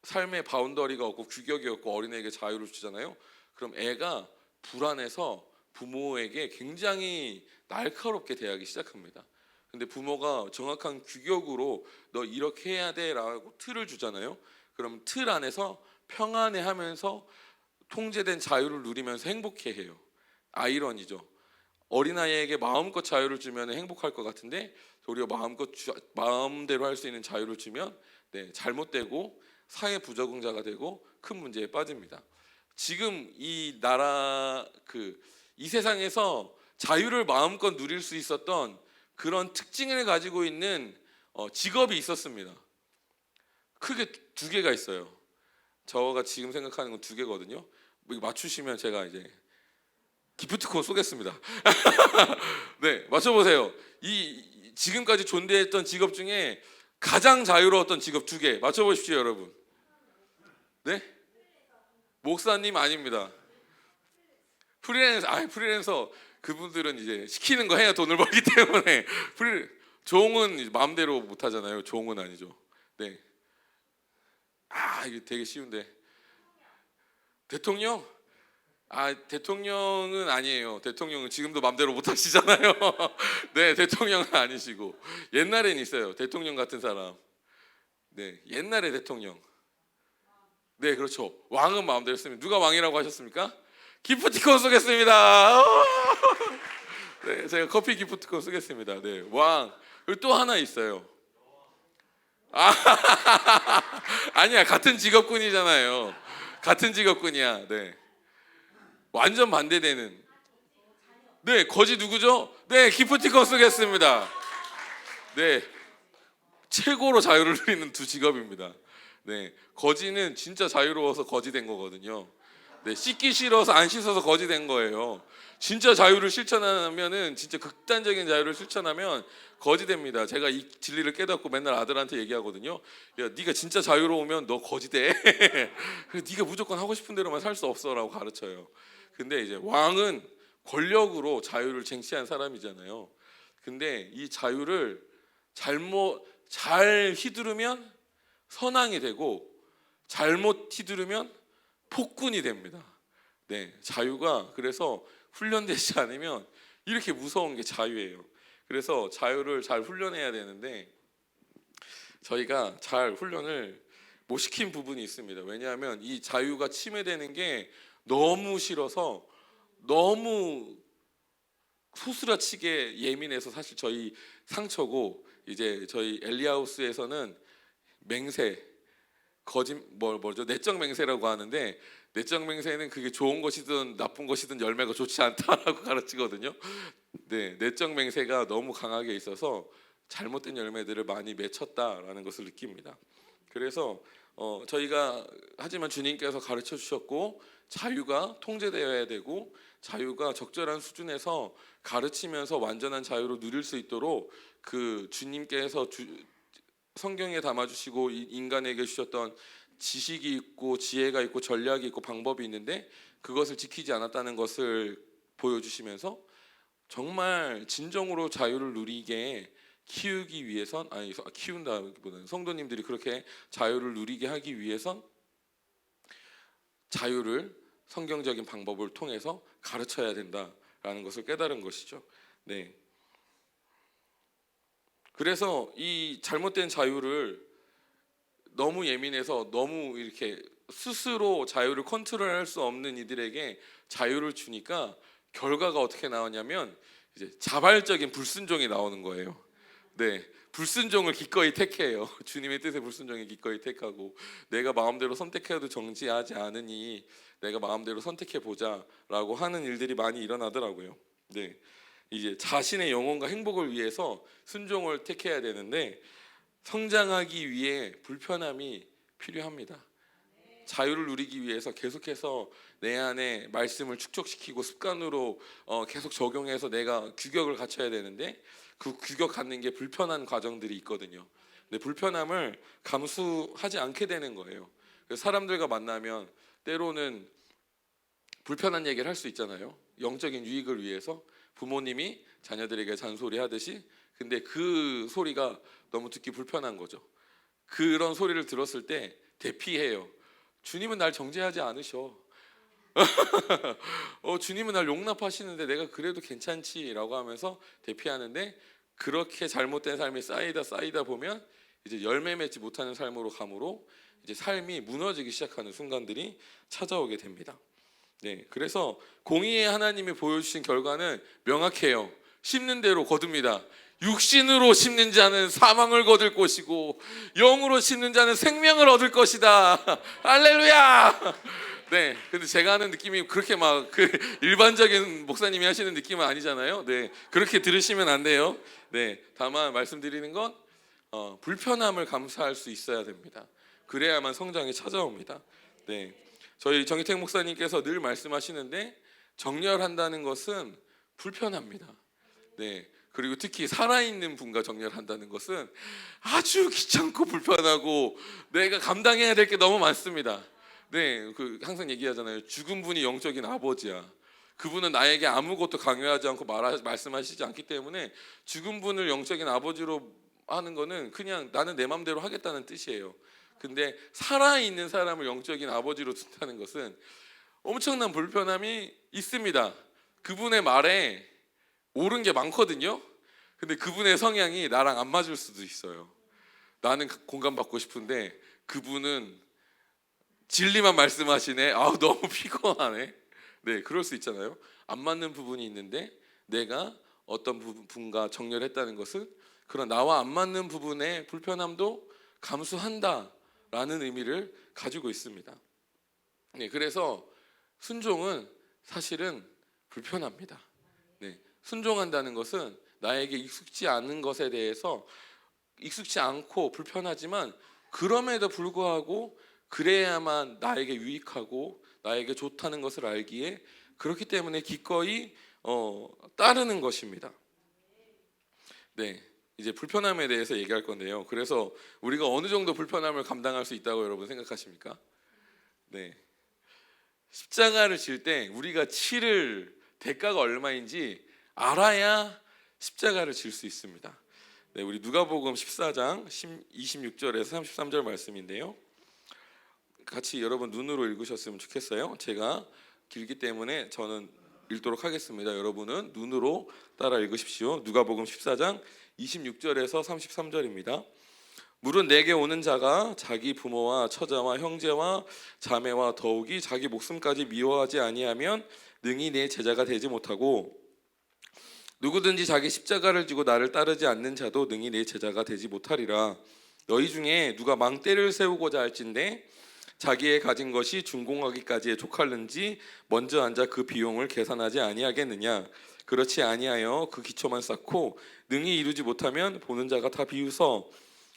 삶의 바운더리가 없고 규격이 없고 어린애에게 자유를 주잖아요. 그럼 애가 불안해서 부모에게 굉장히 날카롭게 대하기 시작합니다. 근데 부모가 정확한 규격으로 너 이렇게 해야 돼 라고 틀을 주잖아요. 그럼 틀 안에서 평안해하면서 통제된 자유를 누리면서 행복해해요. 아이러니죠. 어린아이에게 마음껏 자유를 주면 행복할 것 같은데 도리어 마음대로 할 수 있는 자유를 주면 잘못되고 사회 부적응자가 되고 큰 문제에 빠집니다. 지금 이 나라 이 세상에서 자유를 마음껏 누릴 수 있었던 그런 특징을 가지고 있는 직업이 있었습니다. 크게 두 개가 있어요. 저가 지금 생각하는 건 두 개거든요. 이거 맞추시면 제가 이제 기프트콘 쏘겠습니다. 네, 맞춰보세요. 이 지금까지 존재했던 직업 중에 가장 자유로웠던 직업 두 개 맞춰보십시오, 여러분. 네? 목사님 아닙니다. 프리랜서 그분들은 이제 시키는 거 해야 돈을 벌기 때문에 종은 마음대로 못 하잖아요. 종은 아니죠. 네. 이게 되게 쉬운데. 대통령? 대통령은 아니에요. 대통령은 지금도 마음대로 못 하시잖아요. 네, 대통령은 아니시고 옛날엔 있어요. 대통령 같은 사람. 네, 옛날에 대통령. 네, 그렇죠. 왕은 마음대로 했습니다. 누가 왕이라고 하셨습니까? 기프티콘 쏘겠습니다. 네, 제가 커피 기프트콘 쓰겠습니다. 네, 왕. 그리고 또 하나 있어요. 아니야, 같은 직업군이잖아요. 같은 직업군이야. 네, 완전 반대되는. 네, 거지 누구죠? 네, 기프티콘 쓰겠습니다. 네, 최고로 자유를 누리는 두 직업입니다. 네, 거지는 진짜 자유로워서 거지 된 거거든요. 네, 씻기 싫어서 안 씻어서 거지 된 거예요. 진짜 자유를 실천하면은, 진짜 극단적인 자유를 실천하면 거지 됩니다. 제가 이 진리를 깨닫고 맨날 아들한테 얘기하거든요. 야, 네가 진짜 자유로우면 너 거지 돼. 네가 무조건 하고 싶은 대로만 살 수 없어라고 가르쳐요. 근데 이제 왕은 권력으로 자유를 쟁취한 사람이잖아요. 근데 이 자유를 잘 휘두르면 선왕이 되고 잘못 휘두르면 폭군이 됩니다. 네, 자유가 그래서 훈련되지 않으면 이렇게 무서운 게 자유예요. 그래서 자유를 잘 훈련해야 되는데 저희가 잘 훈련을 못 시킨 부분이 있습니다. 왜냐하면 이 자유가 침해되는 게 너무 싫어서, 너무 소스라치게 예민해서, 사실 저희 상처고, 이제 저희 엘리하우스에서는 맹세, 뭐죠? 내적 맹세라고 하는데, 내적 맹세는 그게 좋은 것이든 나쁜 것이든 열매가 좋지 않다라고 가르치거든요. 네, 내적 맹세가 너무 강하게 있어서 잘못된 열매들을 많이 맺혔다라는 것을 느낍니다. 그래서 저희가 하지만 주님께서 가르쳐 주셨고, 자유가 통제되어야 되고 자유가 적절한 수준에서 가르치면서 완전한 자유로 누릴 수 있도록 그 주님께서 성경에 담아주시고 인간에게 주셨던 지식이 있고 지혜가 있고 전략이 있고 방법이 있는데 그것을 지키지 않았다는 것을 보여주시면서 정말 진정으로 자유를 누리게 키우기 위해선 키운다기보다는 성도님들이 그렇게 자유를 누리게 하기 위해선 자유를 성경적인 방법을 통해서 가르쳐야 된다라는 것을 깨달은 것이죠. 네. 그래서 이 잘못된 자유를 너무 예민해서 너무 이렇게 스스로 자유를 컨트롤할 수 없는 이들에게 자유를 주니까 결과가 어떻게 나오냐면 이제 자발적인 불순종이 나오는 거예요. 네, 불순종을 기꺼이 택해요. 주님의 뜻에 불순종에 기꺼이 택하고 내가 마음대로 선택해도 정지하지 않으니 내가 마음대로 선택해 보자라고 하는 일들이 많이 일어나더라고요. 네, 이제 자신의 영혼과 행복을 위해서 순종을 택해야 되는데 성장하기 위해 불편함이 필요합니다. 자유를 누리기 위해서 계속해서 내 안에 말씀을 축적시키고 습관으로 계속 적용해서 내가 규격을 갖춰야 되는데 그 규격 갖는 게 불편한 과정들이 있거든요. 근데 불편함을 감수하지 않게 되는 거예요. 사람들과 만나면 때로는 불편한 얘기를 할 수 있잖아요. 영적인 유익을 위해서 부모님이 자녀들에게 잔소리하듯이. 근데 그 소리가 너무 듣기 불편한 거죠. 그런 소리를 들었을 때 대피해요. 주님은 날 정죄하지 않으셔. 주님은 날 용납하시는데 내가 그래도 괜찮지라고 하면서 대피하는데 그렇게 잘못된 삶이 쌓이다 보면 이제 열매 맺지 못하는 삶으로 감으로 이제 삶이 무너지기 시작하는 순간들이 찾아오게 됩니다. 네, 그래서 공의의 하나님이 보여주신 결과는 명확해요. 심는 대로 거둡니다. 육신으로 심는 자는 사망을 거둘 것이고 영으로 심는 자는 생명을 얻을 것이다. 할렐루야. 네, 근데 제가 하는 느낌이 그렇게 막 그 일반적인 목사님이 하시는 느낌은 아니잖아요. 네, 그렇게 들으시면 안 돼요. 네, 다만 말씀드리는 건 불편함을 감수할 수 있어야 됩니다. 그래야만 성장이 찾아옵니다. 네, 저희 정희택 목사님께서 늘 말씀하시는데 정렬한다는 것은 불편합니다. 네, 그리고 특히 살아있는 분과 정렬한다는 것은 아주 귀찮고 불편하고 내가 감당해야 될 게 너무 많습니다. 네, 항상 얘기하잖아요. 죽은 분이 영적인 아버지야. 그분은 나에게 아무것도 강요하지 않고 말씀하시지 않기 때문에 죽은 분을 영적인 아버지로 하는 거는 그냥 나는 내 맘대로 하겠다는 뜻이에요. 근데 살아있는 사람을 영적인 아버지로 둔다는 것은 엄청난 불편함이 있습니다. 그분의 말에 옳은 게 많거든요. 근데 그분의 성향이 나랑 안 맞을 수도 있어요. 나는 공감받고 싶은데 그분은 진리만 말씀하시네. 아우 너무 피곤하네. 네, 그럴 수 있잖아요. 안 맞는 부분이 있는데 내가 어떤 부분과 정렬했다는 것은 그런 나와 안 맞는 부분의 불편함도 감수한다라는 의미를 가지고 있습니다. 네, 그래서 순종은 사실은 불편합니다. 네, 순종한다는 것은 나에게 익숙지 않은 것에 대해서 익숙지 않고 불편하지만 그럼에도 불구하고 그래야만 나에게 유익하고 나에게 좋다는 것을 알기에 그렇기 때문에 기꺼이 따르는 것입니다. 네, 이제 불편함에 대해서 얘기할 건데요. 그래서 우리가 어느 정도 불편함을 감당할 수 있다고 여러분 생각하십니까? 네, 십자가를 질 때 우리가 치를 대가가 얼마인지 알아야 십자가를 질 수 있습니다. 네, 우리 누가복음 14장 26절에서 33절 말씀인데요. 같이 여러분 눈으로 읽으셨으면 좋겠어요. 제가 길기 때문에 저는 읽도록 하겠습니다. 여러분은 눈으로 따라 읽으십시오. 누가복음 14장 26절에서 33절입니다. 물은 내게 오는 자가 자기 부모와 처자와 형제와 자매와 더욱이 자기 목숨까지 미워하지 아니하면 능히 내 제자가 되지 못하고 누구든지 자기 십자가를 지고 나를 따르지 않는 자도 능히 내 제자가 되지 못하리라. 너희 중에 누가 망대를 세우고자 할진대 자기의 가진 것이 준공하기까지에 족할는지 먼저 앉아 그 비용을 계산하지 아니하겠느냐. 그렇지 아니하여 그 기초만 쌓고 능히 이루지 못하면 보는 자가 다 비웃어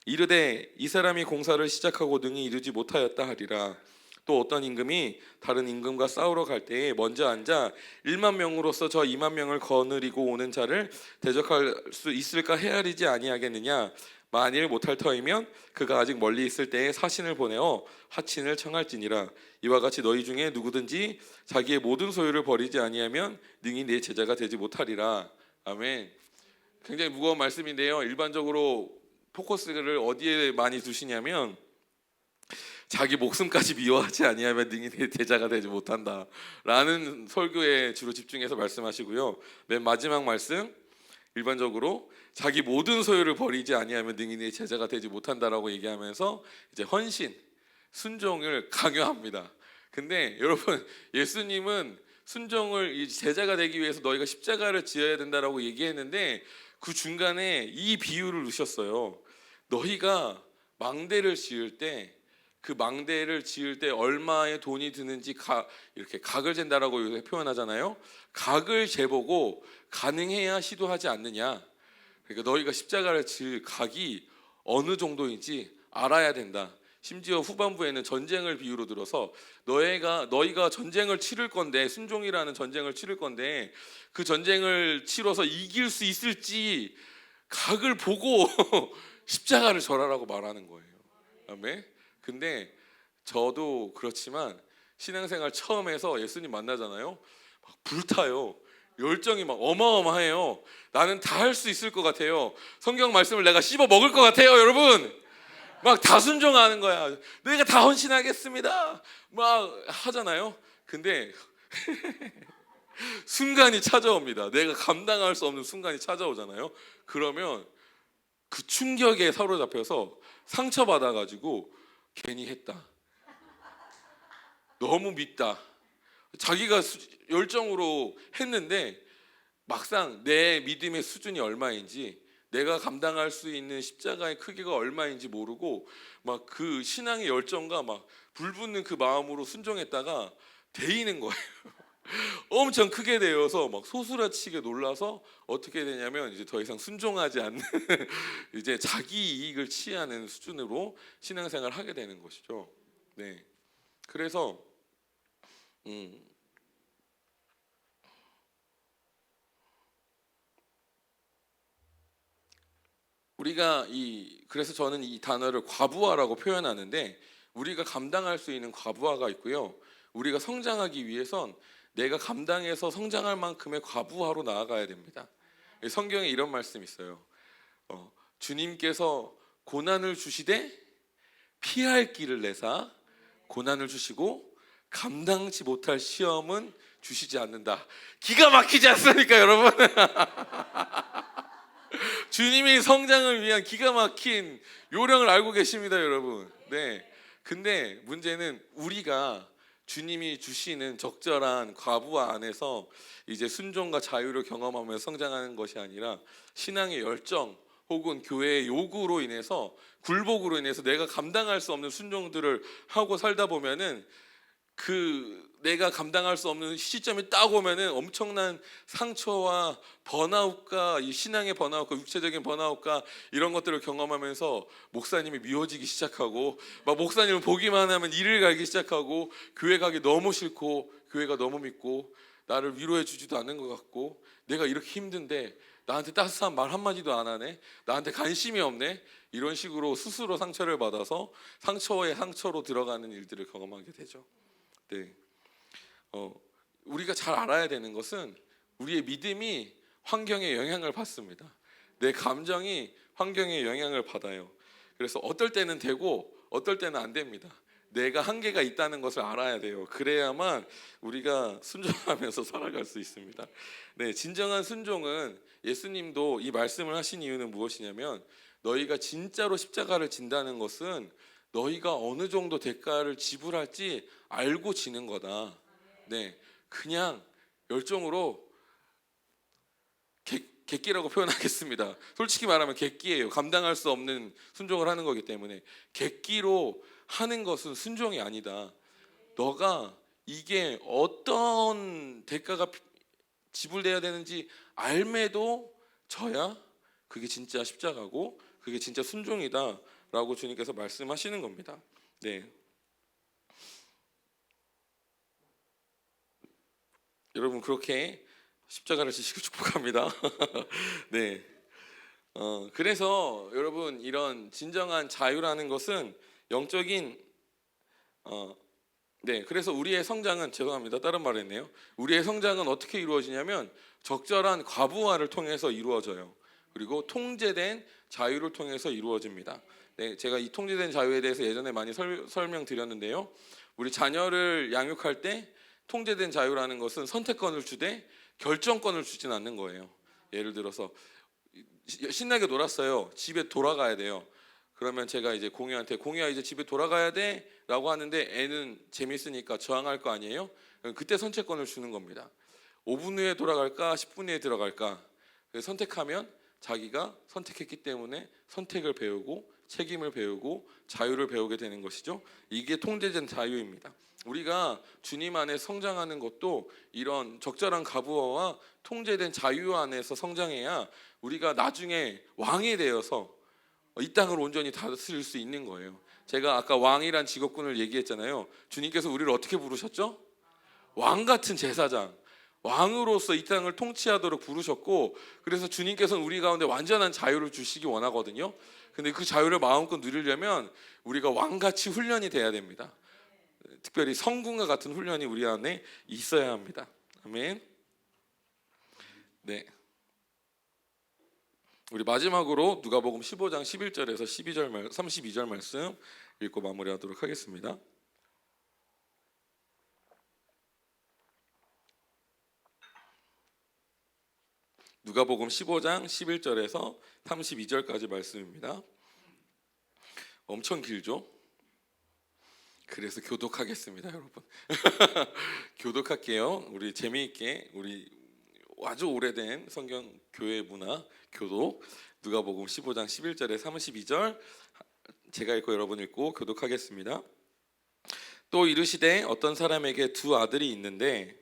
이르되 이 사람이 공사를 시작하고 능히 이루지 못하였다 하리라. 또 어떤 임금이 다른 임금과 싸우러 갈 때에 먼저 앉아 1만 명으로서 저 2만 명을 거느리고 오는 자를 대적할 수 있을까 헤아리지 아니하겠느냐. 만일 못할 터이면 그가 아직 멀리 있을 때에 사신을 보내어 하친을 청할지니라. 이와 같이 너희 중에 누구든지 자기의 모든 소유를 버리지 아니하면 능히 내 제자가 되지 못하리라. 아멘. 굉장히 무거운 말씀인데요. 일반적으로 포커스를 어디에 많이 두시냐면 자기 목숨까지 미워하지 아니하면 능히 내 제자가 되지 못한다라는 설교에 주로 집중해서 말씀하시고요. 맨 마지막 말씀 일반적으로 자기 모든 소유를 버리지 아니하면 능히 내 제자가 되지 못한다라고 얘기하면서 이제 헌신, 순종을 강요합니다. 근데 여러분 예수님은 순종을 이 제자가 되기 위해서 너희가 십자가를 지어야 된다라고 얘기했는데 그 중간에 이 비유를 넣으셨어요. 너희가 망대를 지을 때 그 망대를 지을 때 얼마의 돈이 드는지 이렇게 각을 잰다라고 요새 표현하잖아요. 각을 재보고 가능해야 시도하지 않느냐. 그러니까 너희가 십자가를 지을 각이 어느 정도인지 알아야 된다. 심지어 후반부에는 전쟁을 비유로 들어서 너희가 전쟁을 치를 건데 순종이라는 전쟁을 치를 건데 그 전쟁을 치러서 이길 수 있을지 각을 보고 십자가를 절하라고 말하는 거예요. 아멘. 근데 저도 그렇지만 신앙생활 처음 해서 예수님 만나잖아요. 막 불타요. 열정이 막 어마어마해요. 나는 다 할 수 있을 것 같아요. 성경 말씀을 내가 씹어 먹을 것 같아요, 여러분. 막 다 순종하는 거야. 내가 다 헌신하겠습니다. 막 하잖아요. 근데 순간이 찾아옵니다. 내가 감당할 수 없는 순간이 찾아오잖아요. 그러면 그 충격에 사로잡혀서 상처받아가지고 괜히 했다. 너무 믿다. 자기가 열정으로 했는데 막상 내 믿음의 수준이 얼마인지 내가 감당할 수 있는 십자가의 크기가 얼마인지 모르고 막 그 신앙의 열정과 막 불붙는 그 마음으로 순종했다가 데이는 거예요. 엄청 크게 되어서 막 소스라치게 놀라서 어떻게 되냐면 이제 더 이상 순종하지 않는 이제 자기 이익을 취하는 수준으로 신앙생활을 하게 되는 것이죠. 네. 그래서 우리가 그래서 저는 이 단어를 과부하라고 표현하는데 우리가 감당할 수 있는 과부하가 있고요. 우리가 성장하기 위해선 내가 감당해서 성장할 만큼의 과부하로 나아가야 됩니다. 성경에 이런 말씀이 있어요. 주님께서 고난을 주시되 피할 길을 내사 고난을 주시고 감당치 못할 시험은 주시지 않는다. 기가 막히지 않습니까, 여러분? 주님이 성장을 위한 기가 막힌 요령을 알고 계십니다, 여러분. 네. 근데 문제는 우리가 주님이 주시는 적절한 과부하 안에서 이제 순종과 자유를 경험하면서 성장하는 것이 아니라 신앙의 열정 혹은 교회의 요구로 인해서 굴복으로 인해서 내가 감당할 수 없는 순종들을 하고 살다 보면은 내가 감당할 수 없는 시점이 딱 오면은 엄청난 상처와 번아웃과 이 신앙의 번아웃과 육체적인 번아웃과 이런 것들을 경험하면서 목사님이 미워지기 시작하고 막 목사님을 보기만 하면 일을 가기 시작하고 교회 가기 너무 싫고 교회가 너무 믿고 나를 위로해 주지도 않는 것 같고 내가 이렇게 힘든데 나한테 따스한 말 한마디도 안 하네, 나한테 관심이 없네, 이런 식으로 스스로 상처를 받아서 상처에 상처로 들어가는 일들을 경험하게 되죠. 네. 우리가 잘 알아야 되는 것은 우리의 믿음이 환경에 영향을 받습니다. 내 감정이 환경에 영향을 받아요. 그래서 어떨 때는 되고 어떨 때는 안 됩니다. 내가 한계가 있다는 것을 알아야 돼요. 그래야만 우리가 순종하면서 살아갈 수 있습니다. 네, 진정한 순종은 예수님도 이 말씀을 하신 이유는 무엇이냐면 너희가 진짜로 십자가를 진다는 것은 너희가 어느 정도 대가를 지불할지 알고 지는 거다. 네, 그냥 열정으로 객기라고 표현하겠습니다. 솔직히 말하면 객기예요. 감당할 수 없는 순종을 하는 거기 때문에 객기로 하는 것은 순종이 아니다. 너가 이게 어떤 대가가 지불돼야 되는지 알매도 져야 그게 진짜 십자가고 그게 진짜 순종이다 라고 주님께서 말씀하시는 겁니다. 네. 여러분 그렇게 십자가를 지시고 축복합니다. 네. 그래서 여러분 이런 진정한 자유라는 것은 영적인 네. 그래서 우리의 성장은 죄송합니다. 다른 말 했네요. 우리의 성장은 어떻게 이루어지냐면 적절한 과부하를 통해서 이루어져요. 그리고 통제된 자유를 통해서 이루어집니다. 네, 제가 이 통제된 자유에 대해서 예전에 많이 설명드렸는데요. 우리 자녀를 양육할 때 통제된 자유라는 것은 선택권을 주되 결정권을 주진 않는 거예요. 예를 들어서 신나게 놀았어요. 집에 돌아가야 돼요. 그러면 제가 이제 공유야 이제 집에 돌아가야 돼라고 하는데 애는 재밌으니까 저항할 거 아니에요. 그때 선택권을 주는 겁니다. 5분 후에 돌아갈까 10분 후에 들어갈까. 선택하면 자기가 선택했기 때문에 선택을 배우고 책임을 배우고 자유를 배우게 되는 것이죠. 이게 통제된 자유입니다. 우리가 주님 안에 성장하는 것도 이런 적절한 가부어와 통제된 자유 안에서 성장해야 우리가 나중에 왕이 되어서 이 땅을 온전히 다스릴 수 있는 거예요. 제가 아까 왕이란 직업군을 얘기했잖아요. 주님께서 우리를 어떻게 부르셨죠? 왕 같은 제사장, 왕으로서 이 땅을 통치하도록 부르셨고, 그래서 주님께서는 우리 가운데 완전한 자유를 주시기 원하거든요. 근데 그 자유를 마음껏 누리려면 우리가 왕같이 훈련이 돼야 됩니다. 특별히 성군과 같은 훈련이 우리 안에 있어야 합니다. 아멘. 네. 우리 마지막으로 누가복음 15장 11절에서 32절 말씀 읽고 마무리하도록 하겠습니다. 누가복음 15장 11절에서 32절까지 말씀입니다. 엄청 길죠? 그래서 교독하겠습니다, 여러분. 교독할게요. 우리 재미있게 우리 아주 오래된 성경 교회 문화 교독 누가복음 15장 11절에 32절 제가 읽고 여러분 읽고 교독하겠습니다. 또 이르시되 어떤 사람에게 두 아들이 있는데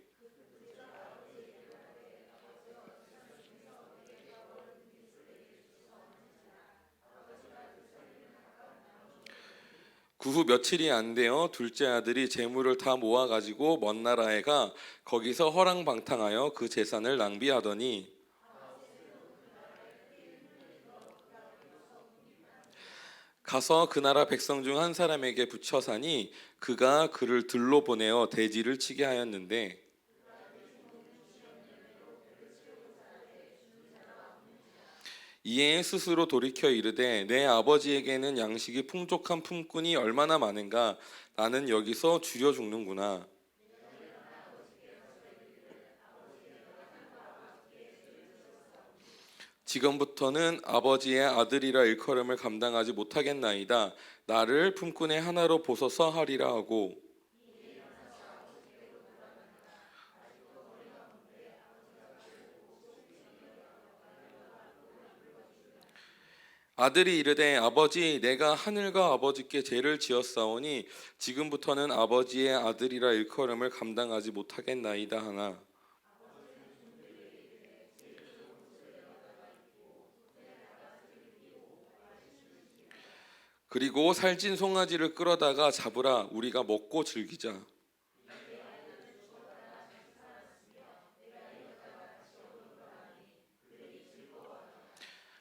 그 후 며칠이 안 되어 둘째 아들이 재물을 다 모아가지고 먼 나라에 가 거기서 허랑방탕하여 그 재산을 낭비하더니 가서 그 나라 백성 중 한 사람에게 붙여 사니 그가 그를 들로 보내어 대지를 치게 하였는데 이에 스스로 돌이켜 이르되 내 아버지에게는 양식이 풍족한 품꾼이 얼마나 많은가 나는 여기서 줄여 죽는구나. 지금부터는 아버지의 아들이라 일컬음을 감당하지 못하겠나이다. 나를 품꾼의 하나로 보소서 하리라 하고 아들이 이르되 아버지 내가 하늘과 아버지께 죄를 지었사오니 지금부터는 아버지의 아들이라 일컬음을 감당하지 못하겠나이다 하나 그리고 살찐 송아지를 끌어다가 잡으라 우리가 먹고 즐기자.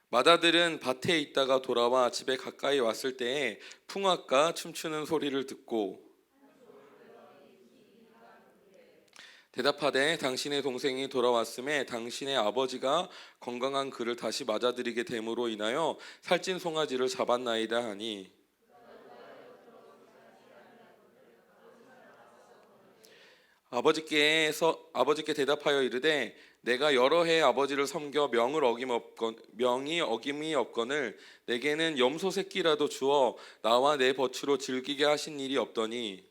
맏아들은 밭에 있다가 돌아와 집에 가까이 왔을 때에 풍악과 춤추는 소리를 듣고 대답하되 당신의 동생이 돌아왔음에 당신의 아버지가 건강한 그를 다시 맞아들이게 됨으로 인하여 살찐 송아지를 잡았나이다 하니 아버지께 대답하여 이르되 내가 여러 해 아버지를 섬겨 명이 어김이 없거늘 내게는 염소 새끼라도 주어 나와 내 버추로 즐기게 하신 일이 없더니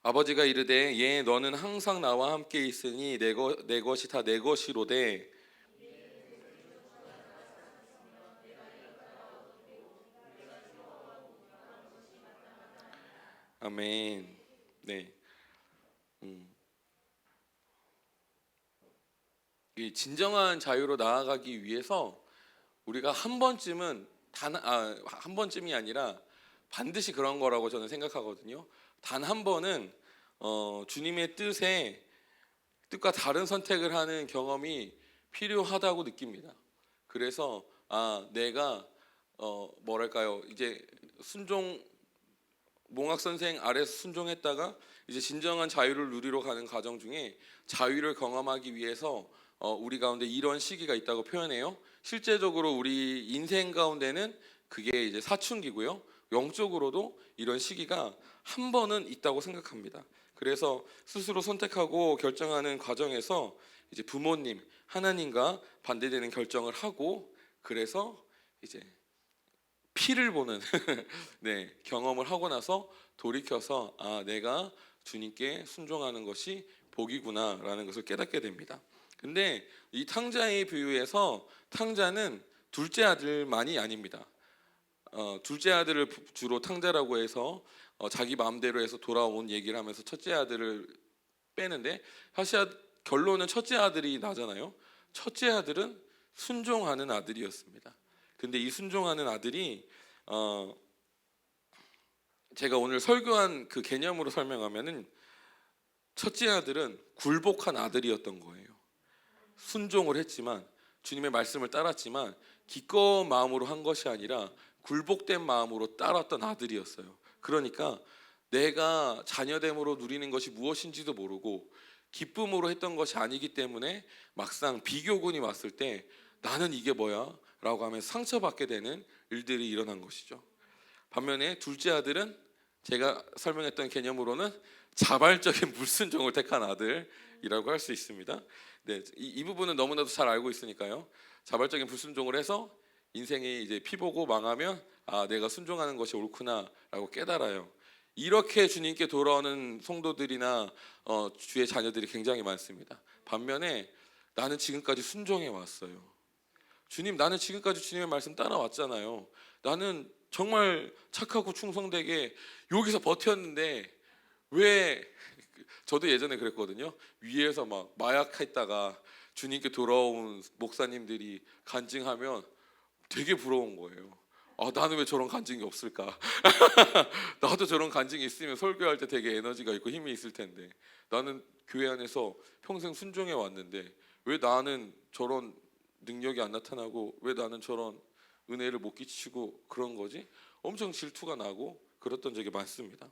아버지가 이르되 예 너는 항상 나와 함께 있으니 내 것이 다 내 것이로되 아멘. 네. 이 진정한 자유로 나아가기 위해서 우리가 한 번쯤은 한 번쯤이 아니라 반드시 그런 거라고 저는 생각하거든요. 단 한 번은 주님의 뜻과 다른 선택을 하는 경험이 필요하다고 느낍니다. 그래서 내가 뭐랄까요 이제 몽학 선생 아래서 순종했다가 이제 진정한 자유를 누리러 가는 과정 중에 자유를 경험하기 위해서 우리 가운데 이런 시기가 있다고 표현해요. 실제적으로 우리 인생 가운데는 그게 이제 사춘기고요. 영적으로도 이런 시기가 한 번은 있다고 생각합니다. 그래서 스스로 선택하고 결정하는 과정에서 이제 부모님, 하나님과 반대되는 결정을 하고, 그래서 이제 피를 보는 네, 경험을 하고 나서 돌이켜서 내가 주님께 순종하는 것이 복이구나라는 것을 깨닫게 됩니다. 근데 이 탕자의 비유에서 탕자는 둘째 아들만이 아닙니다. 둘째 아들을 주로 탕자라고 해서 자기 마음대로 해서 돌아온 얘기를 하면서 첫째 아들을 빼는데, 사실 결론은 첫째 아들이 나잖아요. 첫째 아들은 순종하는 아들이었습니다. 근데 이 순종하는 아들이 제가 오늘 설교한 그 개념으로 설명하면은 첫째 아들은 굴복한 아들이었던 거예요. 순종을 했지만, 주님의 말씀을 따랐지만 기꺼운 마음으로 한 것이 아니라 굴복된 마음으로 따랐던 아들이었어요. 그러니까 내가 자녀됨으로 누리는 것이 무엇인지도 모르고 기쁨으로 했던 것이 아니기 때문에 막상 비교군이 왔을 때 나는 이게 뭐야? 라고 하면서 상처받게 되는 일들이 일어난 것이죠. 반면에 둘째 아들은 제가 설명했던 개념으로는 자발적인 불순종을 택한 아들이라고 할 수 있습니다. 네, 이 부분은 너무나도 잘 알고 있으니까요. 자발적인 불순종을 해서 인생이 이제 피보고 망하면 내가 순종하는 것이 옳구나라고 깨달아요. 이렇게 주님께 돌아오는 성도들이나 주의 자녀들이 굉장히 많습니다. 반면에 나는 지금까지 순종해 왔어요. 주님, 나는 지금까지 주님의 말씀 따라왔잖아요. 나는 정말 착하고 충성되게 여기서 버텼는데 왜, 저도 예전에 그랬거든요. 위에서 막 마약했다가 주님께 돌아온 목사님들이 간증하면 되게 부러운 거예요. 나는 왜 저런 간증이 없을까? 나도 저런 간증이 있으면 설교할 때 되게 에너지가 있고 힘이 있을 텐데, 나는 교회 안에서 평생 순종해 왔는데 왜 나는 저런 능력이 안 나타나고 왜 나는 저런 은혜를 못 끼치고 그런 거지? 엄청 질투가 나고 그랬던 적이 많습니다.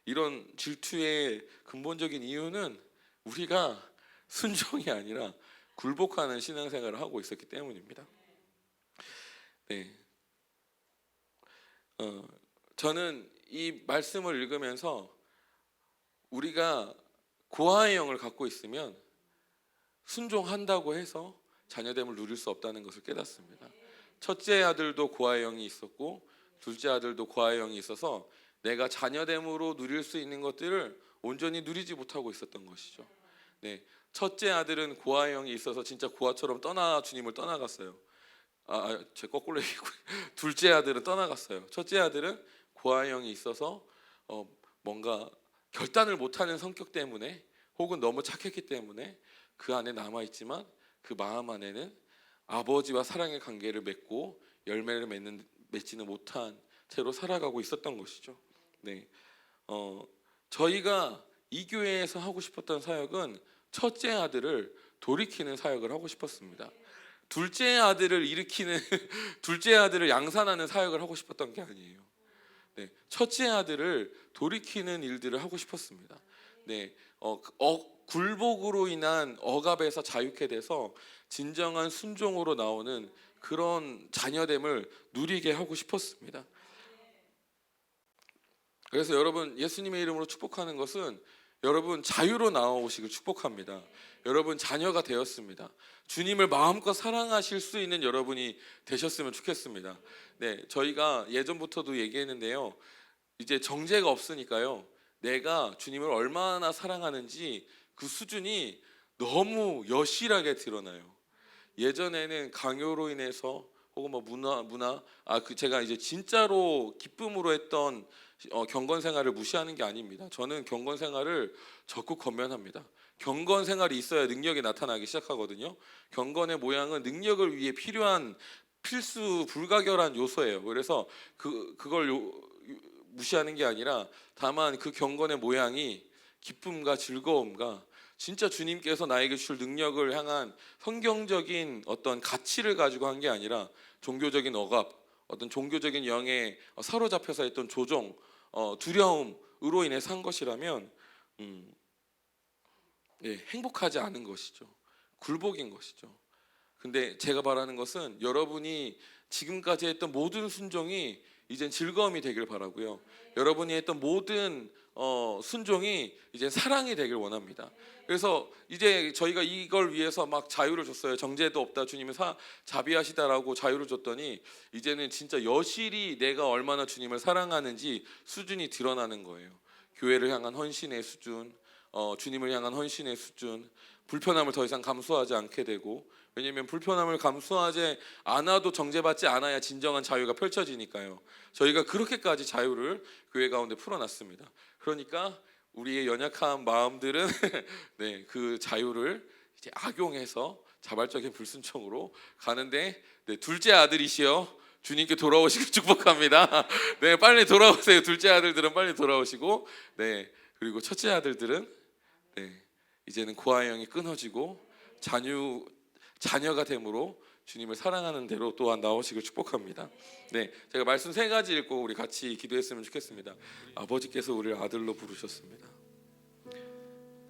이런 질투의 근본적인 이유는 우리가 순종이 아니라 굴복하는 신앙생활을 하고 있었기 때문입니다. 네, 저는 이 말씀을 읽으면서 우리가 고아의 영을 갖고 있으면 순종한다고 해서 자녀됨을 누릴 수 없다는 것을 깨닫습니다. 첫째 아들도 고아의 영이 있었고 둘째 아들도 고아의 영이 있어서 내가 자녀됨으로 누릴 수 있는 것들을 온전히 누리지 못하고 있었던 것이죠. 네, 첫째 아들은 고아의 영이 있어서 진짜 고아처럼 주님을 떠나갔어요. 제 거꾸로 얘기고 둘째 아들은 떠나갔어요. 첫째 아들은 고아의 영이 있어서 뭔가 결단을 못하는 성격 때문에 혹은 너무 착했기 때문에 그 안에 남아있지만 그 마음 안에는 아버지와 사랑의 관계를 맺고 열매를 맺지는 못한 채로 살아가고 있었던 것이죠. 네, 저희가 이 교회에서 하고 싶었던 사역은 첫째 아들을 돌이키는 사역을 하고 싶었습니다. 둘째 아들을 일으키는 둘째 아들을 양산하는 사역을 하고 싶었던 게 아니에요. 네, 첫째 아들을 돌이키는 일들을 하고 싶었습니다. 네, 굴복으로 인한 억압에서 자유케 돼서 진정한 순종으로 나오는 그런 자녀됨을 누리게 하고 싶었습니다. 그래서 여러분, 예수님의 이름으로 축복하는 것은 여러분 자유로 나오시길 축복합니다. 여러분 자녀가 되었습니다. 주님을 마음껏 사랑하실 수 있는 여러분이 되셨으면 좋겠습니다. 네, 저희가 예전부터도 얘기했는데요. 이제 정죄가 없으니까요. 내가 주님을 얼마나 사랑하는지 그 수준이 너무 여실하게 드러나요. 예전에는 강요로 인해서 혹은 뭐 문화 제가 이제 진짜로 기쁨으로 했던 경건 생활을 무시하는 게 아닙니다. 저는 경건 생활을 적극 권면합니다. 경건 생활이 있어야 능력이 나타나기 시작하거든요. 경건의 모양은 능력을 위해 필요한 필수 불가결한 요소예요. 그래서 그걸 무시하는 게 아니라 다만 그 경건의 모양이 기쁨과 즐거움과 진짜 주님께서 나에게 주실 능력을 향한 성경적인 어떤 가치를 가지고 한 게 아니라 종교적인 억압, 어떤 종교적인 영에 사로잡혀서 했던 조종, 두려움으로 인해 산 것이라면 행복하지 않은 것이죠. 굴복인 것이죠. 근데 제가 바라는 것은 여러분이 지금까지 했던 모든 순종이 이젠 즐거움이 되길 바라고요. 여러분이 했던 모든 순종이 이제 사랑이 되길 원합니다. 그래서 이제 저희가 이걸 위해서 막 자유를 줬어요. 정죄도 없다, 주님이 자비하시다라고 자유를 줬더니 이제는 진짜 여실히 내가 얼마나 주님을 사랑하는지 수준이 드러나는 거예요. 교회를 향한 헌신의 수준, 주님을 향한 헌신의 수준, 불편함을 더 이상 감수하지 않게 되고, 왜냐하면 불편함을 감수하지 않아도 정죄받지 않아야 진정한 자유가 펼쳐지니까요. 저희가 그렇게까지 자유를 교회 가운데 풀어놨습니다. 그러니까 우리의 연약한 마음들은 그 자유를 이제 악용해서 자발적인 불순종으로 가는데, 둘째 아들이시여 주님께 돌아오시길 축복합니다. 빨리 돌아오세요. 둘째 아들들은 빨리 돌아오시고, 그리고 첫째 아들들은 이제는 고아영이 끊어지고 자녀가 됨으로 주님을 사랑하는 대로 또한 나오시길 축복합니다. 제가 말씀 3가지 읽고 우리 같이 기도했으면 좋겠습니다. 아버지께서 우리를 아들로 부르셨습니다.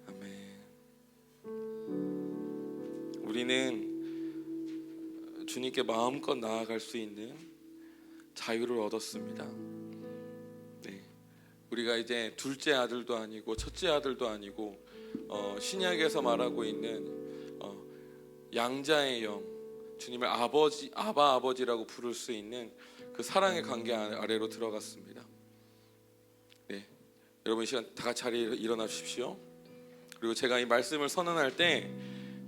아멘. 우리는 주님께 마음껏 나아갈 수 있는 자유를 얻었습니다. 우리가 이제 둘째 아들도 아니고 첫째 아들도 아니고 신약에서 말하고 있는 양자의 영, 주님을 아바 아버지라고 부를 수 있는 그 사랑의 관계 아래로 들어갔습니다. 여러분 이 시간 다 같이 자리에 일어나 주십시오. 그리고 제가 이 말씀을 선언할 때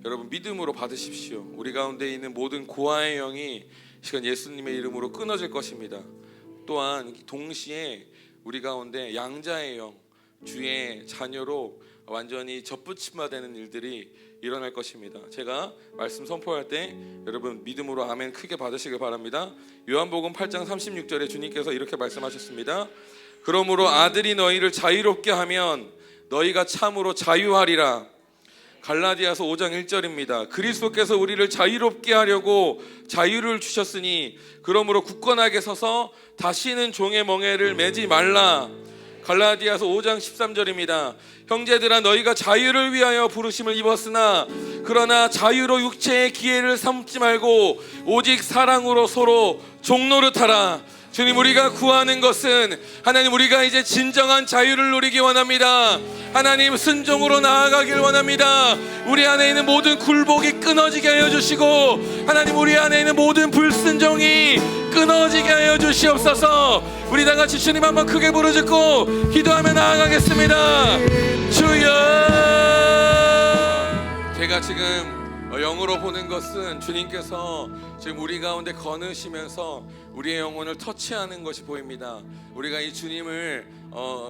여러분 믿음으로 받으십시오. 우리 가운데 있는 모든 고아의 영이 이 시간 예수님의 이름으로 끊어질 것입니다. 또한 동시에 우리 가운데 양자의 영, 주의 자녀로 완전히 접붙임화되는 일들이 일어날 것입니다. 제가 말씀 선포할 때 여러분 믿음으로 아멘 크게 받으시길 바랍니다. 요한복음 8장 36절에 주님께서 이렇게 말씀하셨습니다. 그러므로 아들이 너희를 자유롭게 하면 너희가 참으로 자유하리라. 갈라디아서 5장 1절입니다. 그리스도께서 우리를 자유롭게 하려고 자유를 주셨으니 그러므로 굳건하게 서서 다시는 종의 멍에를 매지 말라. 갈라디아서 5장 13절입니다. 형제들아 너희가 자유를 위하여 부르심을 입었으나 그러나 자유로 육체의 기회를 삼지 말고 오직 사랑으로 서로 종노릇하라. 주님, 우리가 구하는 것은 하나님, 우리가 이제 진정한 자유를 누리기 원합니다. 하나님, 순종으로 나아가길 원합니다. 우리 안에 있는 모든 굴복이 끊어지게 하여 주시고, 하나님, 우리 안에 있는 모든 불순종이 끊어지게 하여 주시옵소서. 우리 다 같이 주님 한번 크게 부르짖고 기도하며 나아가겠습니다. 주여. 제가 지금 영으로 보는 것은 주님께서 지금 우리 가운데 거느시면서 우리의 영혼을 터치하는 것이 보입니다. 우리가 이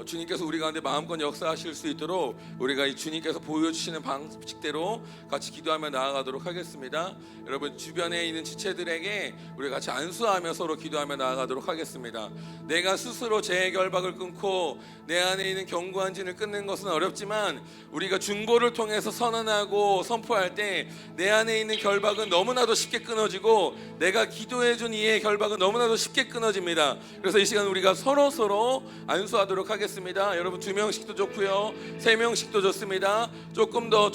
주님께서 우리 가운데 마음껏 역사하실 수 있도록 우리가 이 주님께서 보여주시는 방식대로 같이 기도하며 나아가도록 하겠습니다. 여러분 주변에 있는 지체들에게 우리 같이 안수하며 서로 기도하며 나아가도록 하겠습니다. 내가 스스로 제 결박을 끊고 내 안에 있는 견고한 진을 끊는 것은 어렵지만 우리가 중보를 통해서 선언하고 선포할 때 내 안에 있는 결박은 너무나도 쉽게 끊어지고 내가 기도해준 이의 결박은 너무나도 쉽게 끊어집니다. 그래서 이 시간 우리가 서로 안수하도록 하겠습니다. 여러분 2명씩도 좋고요, 3명씩도 좋습니다. 조금 더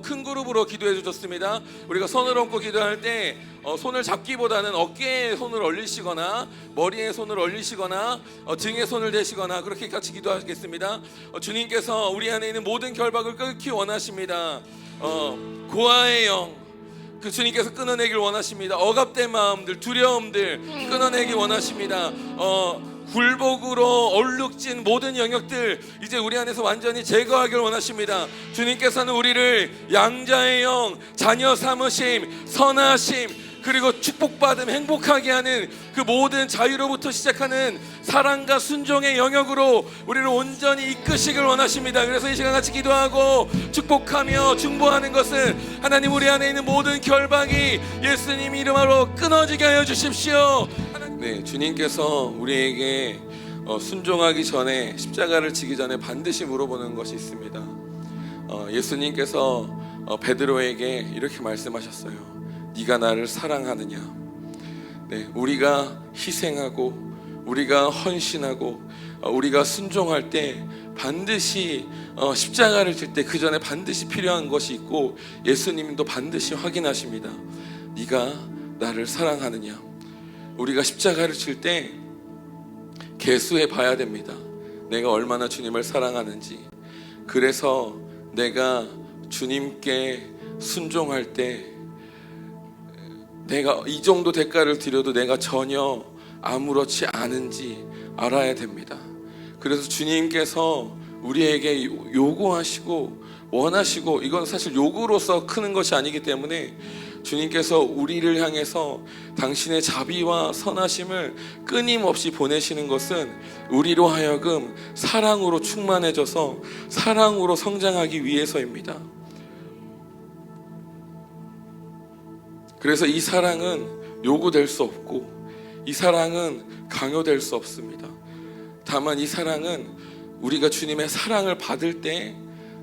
큰 그룹으로 기도해 주셨습니다. 우리가 손을 얹고 기도할 때 손을 잡기보다는 어깨에 손을 올리시거나 머리에 손을 올리시거나 등에 손을 대시거나 그렇게 같이 기도하겠습니다. 주님께서 우리 안에 있는 모든 결박을 끊기 원하십니다. 고아의 영, 그 주님께서 끊어내길 원하십니다. 억압된 마음들, 두려움들 끊어내길 원하십니다. 굴복으로 얼룩진 모든 영역들 이제 우리 안에서 완전히 제거하길 원하십니다. 주님께서는 우리를 양자의 영, 자녀 삼으심, 선하심, 그리고 축복받음, 행복하게 하는 그 모든 자유로부터 시작하는 사랑과 순종의 영역으로 우리를 온전히 이끄시길 원하십니다. 그래서 이 시간 같이 기도하고 축복하며 중보하는 것은 하나님, 우리 안에 있는 모든 결박이 예수님 이름으로 끊어지게 하여 주십시오. 네, 주님께서 우리에게 순종하기 전에, 십자가를 지기 전에 반드시 물어보는 것이 있습니다. 예수님께서 베드로에게 이렇게 말씀하셨어요. 네가 나를 사랑하느냐? 네, 우리가 희생하고 우리가 헌신하고 우리가 순종할 때 반드시 십자가를 질 때 그 전에 반드시 필요한 것이 있고, 예수님도 반드시 확인하십니다. 네가 나를 사랑하느냐. 우리가 십자가를 칠 때 계수해 봐야 됩니다. 내가 얼마나 주님을 사랑하는지. 그래서 내가 주님께 순종할 때 내가 이 정도 대가를 드려도 내가 전혀 아무렇지 않은지 알아야 됩니다. 그래서 주님께서 우리에게 요구하시고 원하시고, 이건 사실 요구로서 크는 것이 아니기 때문에 주님께서 우리를 향해서 당신의 자비와 선하심을 끊임없이 보내시는 것은 우리로 하여금 사랑으로 충만해져서 사랑으로 성장하기 위해서입니다. 그래서 이 사랑은 요구될 수 없고, 이 사랑은 강요될 수 없습니다. 다만 이 사랑은 우리가 주님의 사랑을 받을 때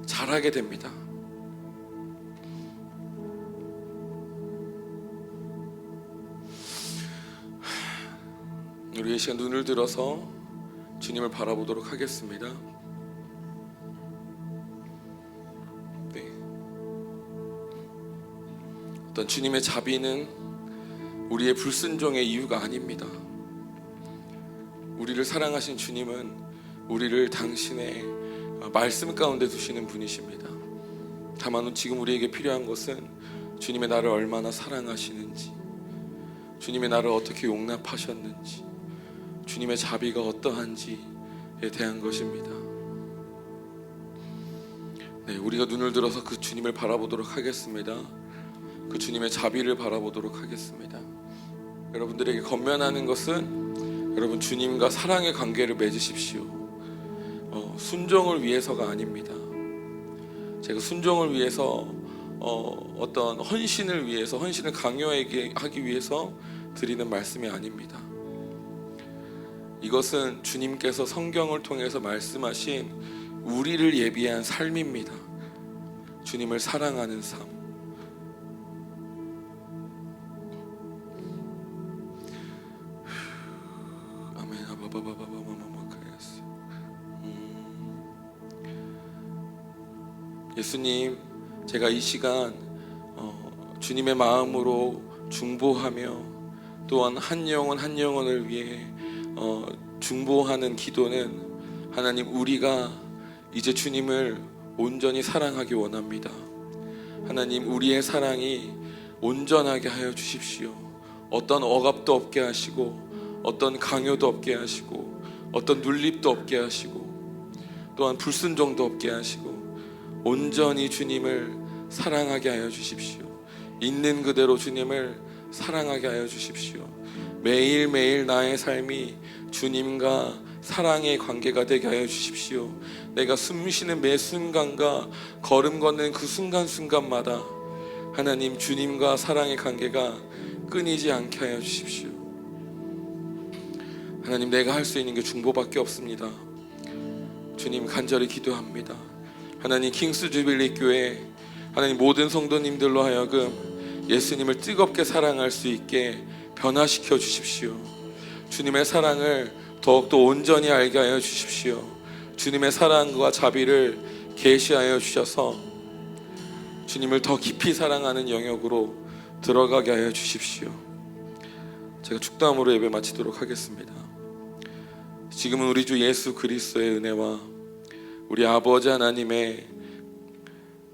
자라게 됩니다. 우리 이 시간 눈을 들어서 주님을 바라보도록 하겠습니다. 네. 어떤 주님의 자비는 우리의 불순종의 이유가 아닙니다. 우리를 사랑하신 주님은 우리를 당신의 말씀 가운데 두시는 분이십니다. 다만 지금 우리에게 필요한 것은 주님의 나를 얼마나 사랑하시는지, 주님의 나를 어떻게 용납하셨는지, 주님의 자비가 어떠한지에 대한 것입니다. 네, 우리가 눈을 들어서 그 주님을 바라보도록 하겠습니다. 그 주님의 자비를 바라보도록 하겠습니다. 여러분들에게 권면하는 것은, 여러분 주님과 사랑의 관계를 맺으십시오. 순종을 위해서가 아닙니다. 제가 순종을 위해서 어떤 헌신을 위해서, 헌신을 강요하기 위해서 드리는 말씀이 아닙니다. 이것은 주님께서 성경을 통해서 말씀하신 우리를 예비한 삶입니다. 주님을 사랑하는 삶. 아멘. 예수님, 제가 이 시간 주님의 마음으로 중보하며, 또한 한 영혼 한 영혼을 위해 중보하는 기도는, 하나님, 우리가 이제 주님을 온전히 사랑하기 원합니다. 하나님, 우리의 사랑이 온전하게 하여 주십시오. 어떤 억압도 없게 하시고, 어떤 강요도 없게 하시고, 어떤 눌립도 없게 하시고, 또한 불순종도 없게 하시고, 온전히 주님을 사랑하게 하여 주십시오. 있는 그대로 주님을 사랑하게 하여 주십시오. 매일매일 나의 삶이 주님과 사랑의 관계가 되게 하여 주십시오. 내가 숨쉬는 매 순간과 걸음 걷는 그 순간순간마다 하나님, 주님과 사랑의 관계가 끊이지 않게 하여 주십시오. 하나님, 내가 할 수 있는 게 중보밖에 없습니다. 주님, 간절히 기도합니다. 하나님, 킹스 주빌리 교회 하나님 모든 성도님들로 하여금 예수님을 뜨겁게 사랑할 수 있게 변화시켜 주십시오. 주님의 사랑을 더욱더 온전히 알게 하여 주십시오. 주님의 사랑과 자비를 계시하여 주셔서 주님을 더 깊이 사랑하는 영역으로 들어가게 하여 주십시오. 제가 축도함으로 예배 마치도록 하겠습니다. 지금은 우리 주 예수 그리스도의 은혜와 우리 아버지 하나님의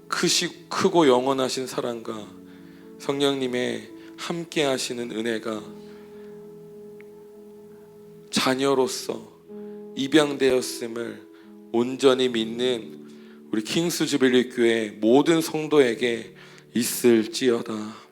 크고 영원하신 사랑과 성령님의 함께 하시는 은혜가 자녀로서 입양되었음을 온전히 믿는 우리 킹스 주빌리 교회 모든 성도에게 있을지어다.